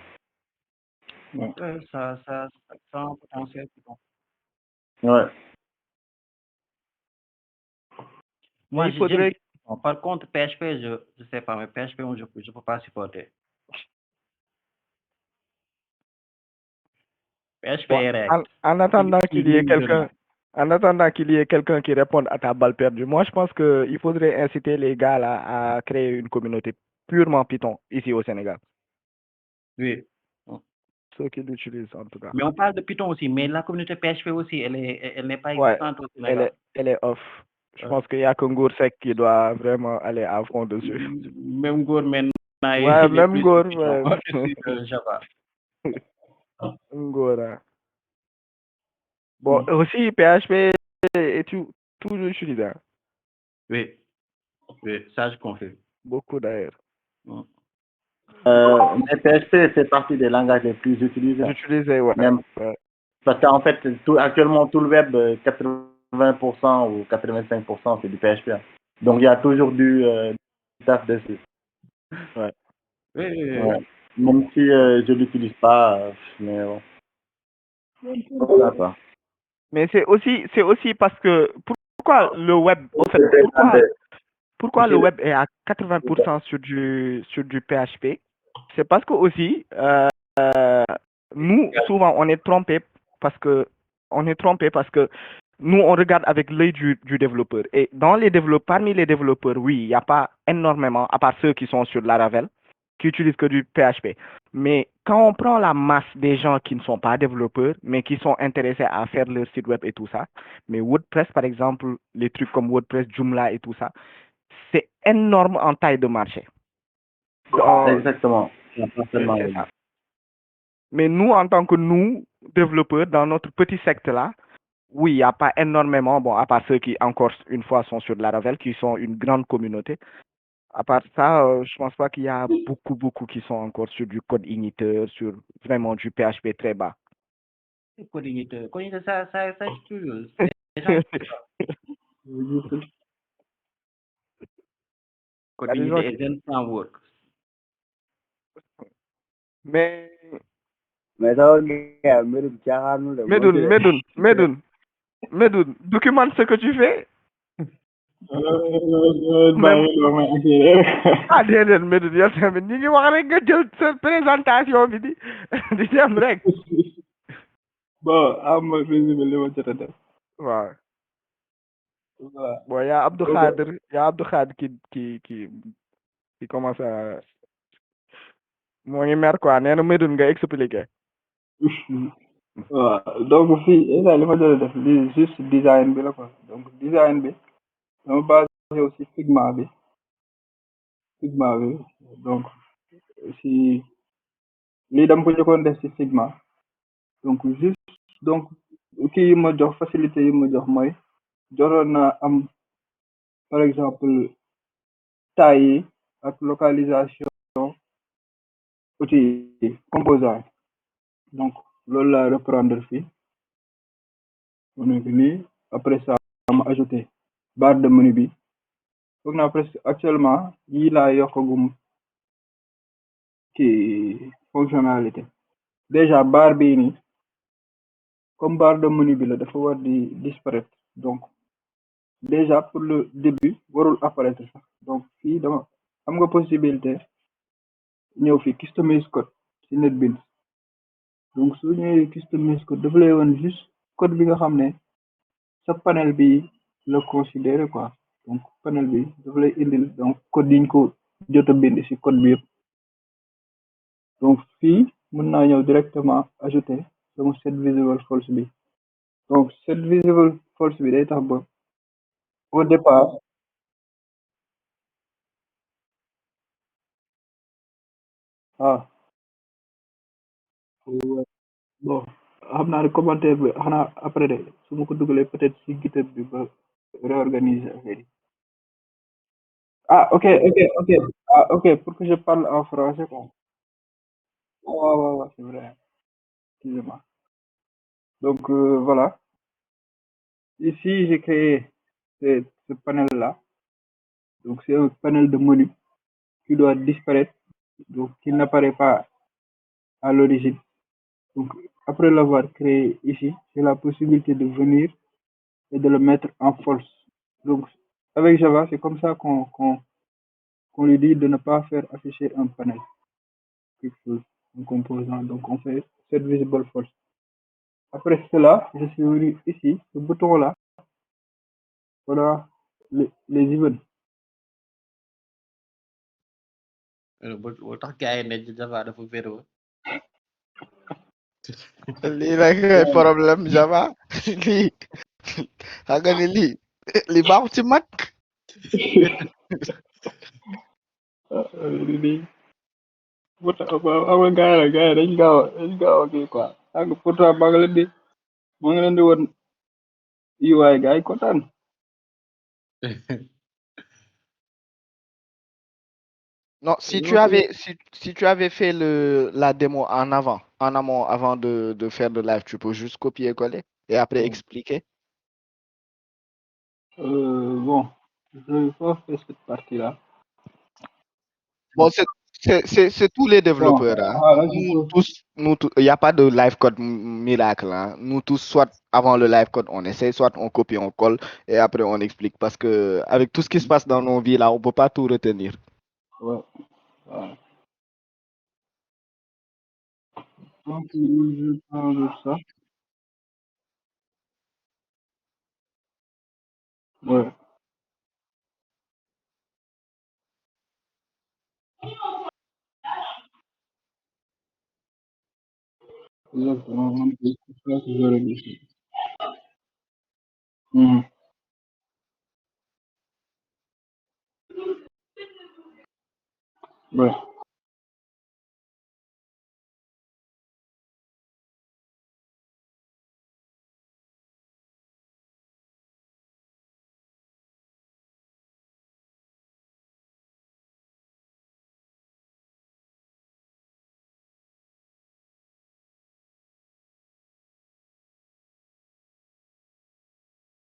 Ouais. Ouais, ça a un potentiel Python. Ouais. mais Moi, il j'aime faudrait, Python. Par contre, PHP, je sais pas, mais PHP, je ne peux pas supporter. PHP bon, est React. en attendant qu'il y ait Ligne de quelqu'un, nom. en attendant qu'il y ait quelqu'un qui réponde à ta balle perdue, moi, je pense qu'il faudrait inciter les gars là à créer une communauté purement Python ici au Sénégal. Oui. Ceux qui l'utilisent, en tout cas. Mais on parle de Python aussi, mais la communauté PHP aussi, elle n'est pas Ouais, existante au Sénégal. elle est off. Je Euh, pense qu'il y a que Ngour Seck qui doit vraiment aller à fond dessus. Même Go maintenant, Ouais, il est même plus sur Ngour, Python ouais. que sur Java. Ngour, hein. Bon, aussi, PHP est toujours utilisé, hein. Oui, oui, ça je confirme. Beaucoup d'ailleurs. Mm. Mais PHP fait partie des langages les plus utilisés. J'utilisais, ouais. Même Ouais. parce qu'en fait, actuellement, tout le web, 80% ou 85%, c'est du PHP. Hein. Donc, il y a toujours du taf dessus. Ouais. Oui, oui, oui. Ouais. Même si je l'utilise pas, mais bon. Voilà, quoi. Mais c'est aussi parce que pourquoi le web, en fait, pourquoi le web est à 80% sur du PHP? C'est parce que aussi, nous, souvent, on est trompé parce que nous, on regarde avec l'œil du développeur. Et parmi les développeurs, oui, il n'y a pas énormément, à part ceux qui sont sur Laravel, qui utilisent que du PHP. Mais quand on prend la masse des gens qui ne sont pas développeurs, mais qui sont intéressés à faire leur site web et tout ça, mais WordPress, par exemple, les trucs comme WordPress, Joomla et tout ça, c'est énorme en taille de marché. Exactement. C'est ça. Mais nous, en tant que nous, développeurs, dans notre petit secteur-là, oui, il n'y a pas énormément, bon, à part ceux qui, encore une fois, sont sur Laravel, qui sont une grande communauté. À part ça, je pense pas qu'il y a beaucoup qui sont encore sur du code igniteur, sur vraiment du PHP très bas. Cogniteur, ça existe toujours. Les gens, That is what- Coding is an framework. mais mais sama gars mbirum caaxaanul de. Medoune, documente ce que tu fais. Ah déedéet Medoune yow tamit ñi ngi wax rek nga jël sa présentation bi di dem rek. bon am résumé li ma jot a def. waaw Voilà. bon y a Abdou Khadir qui commence à moo ngi mer quoi nee na Medoune nga expliquer. waaw donc fii instant li ma jot a def lii juste design bi la quoi donc design bi dama basé aussi Figma bi donc si lii dama ko njëkkoon def si Figma donc juste donc kii yi ma jox facilité yi ma jox mooy jotoon na am par exemple taille yi ak localisation outils yi composant donc loolu la reprendre fii mu nekk nii après ça ma ajouté barre de menu bi foog naa presque actuellement yii laa yokkagum ci fonctionnalité déjà barre bii nii comme barre de menu bi la dafa war di disparaître donc déjà pour le début warul apparaître sax donc fii dama am nga possibilité ñëw fi customize code ci NetBeans donc su ñëwee customize code dafa lay woon juste code bi nga xam ne sa panel bi la considéré quoi donc panel bi dafa lay indil donc code yiñ ko jot a bind ci code bi yëpp donc fii mën naa ñëw directement ajouter sama set visible false bi donc set visible false bi day tax ba au départ bon xam naa ne commentaire bi xanaa après de su ma ko dugalee peut-être ci GitHub bi ba réorganiser affaire yi ok pour que je parle en français quoi waaw c'est vrai excusez-moi donc voilà ici j'ai créé ce panel là donc c'est un panel de menu qui doit disparaître donc qui n'apparaît pas à l'origine donc après l'avoir créé ici j'ai la possibilité de venir et de le mettre en false donc avec Java c'est comme ça qu'on lui dit de ne pas faire afficher un panel quelque chose un composant donc on fait set visible false après cela je suis venu ici ce bouton là voilà les events boo tax gars yi ne Java dafa féetewu. lii nag ngay problème Java lii xam nga ni lii baaxul ci mag. lii pourtant xam nga gars yi dañ gaaw a kii quoi xam nga pourtant maa ngi leen di woon UI gars yi kontaan Non, si tu avais fait la démo en amont avant de faire le live, tu peux juste copier-coller et après expliquer. bon je vais pas faire cette partie là Bon, c'est tous les développeurs. Hein. voilà, Nous tous, il n'y a pas de live code miracle. Hein. Nous tous, soit avant le live code, on essaie, soit on copie, on colle et après on explique. Parce que avec tout ce qui se passe dans nos vies là, on peut pas tout retenir. ouais, voilà. Donc je prends ça ouais exactement c'est ça que j'aurais dit ouais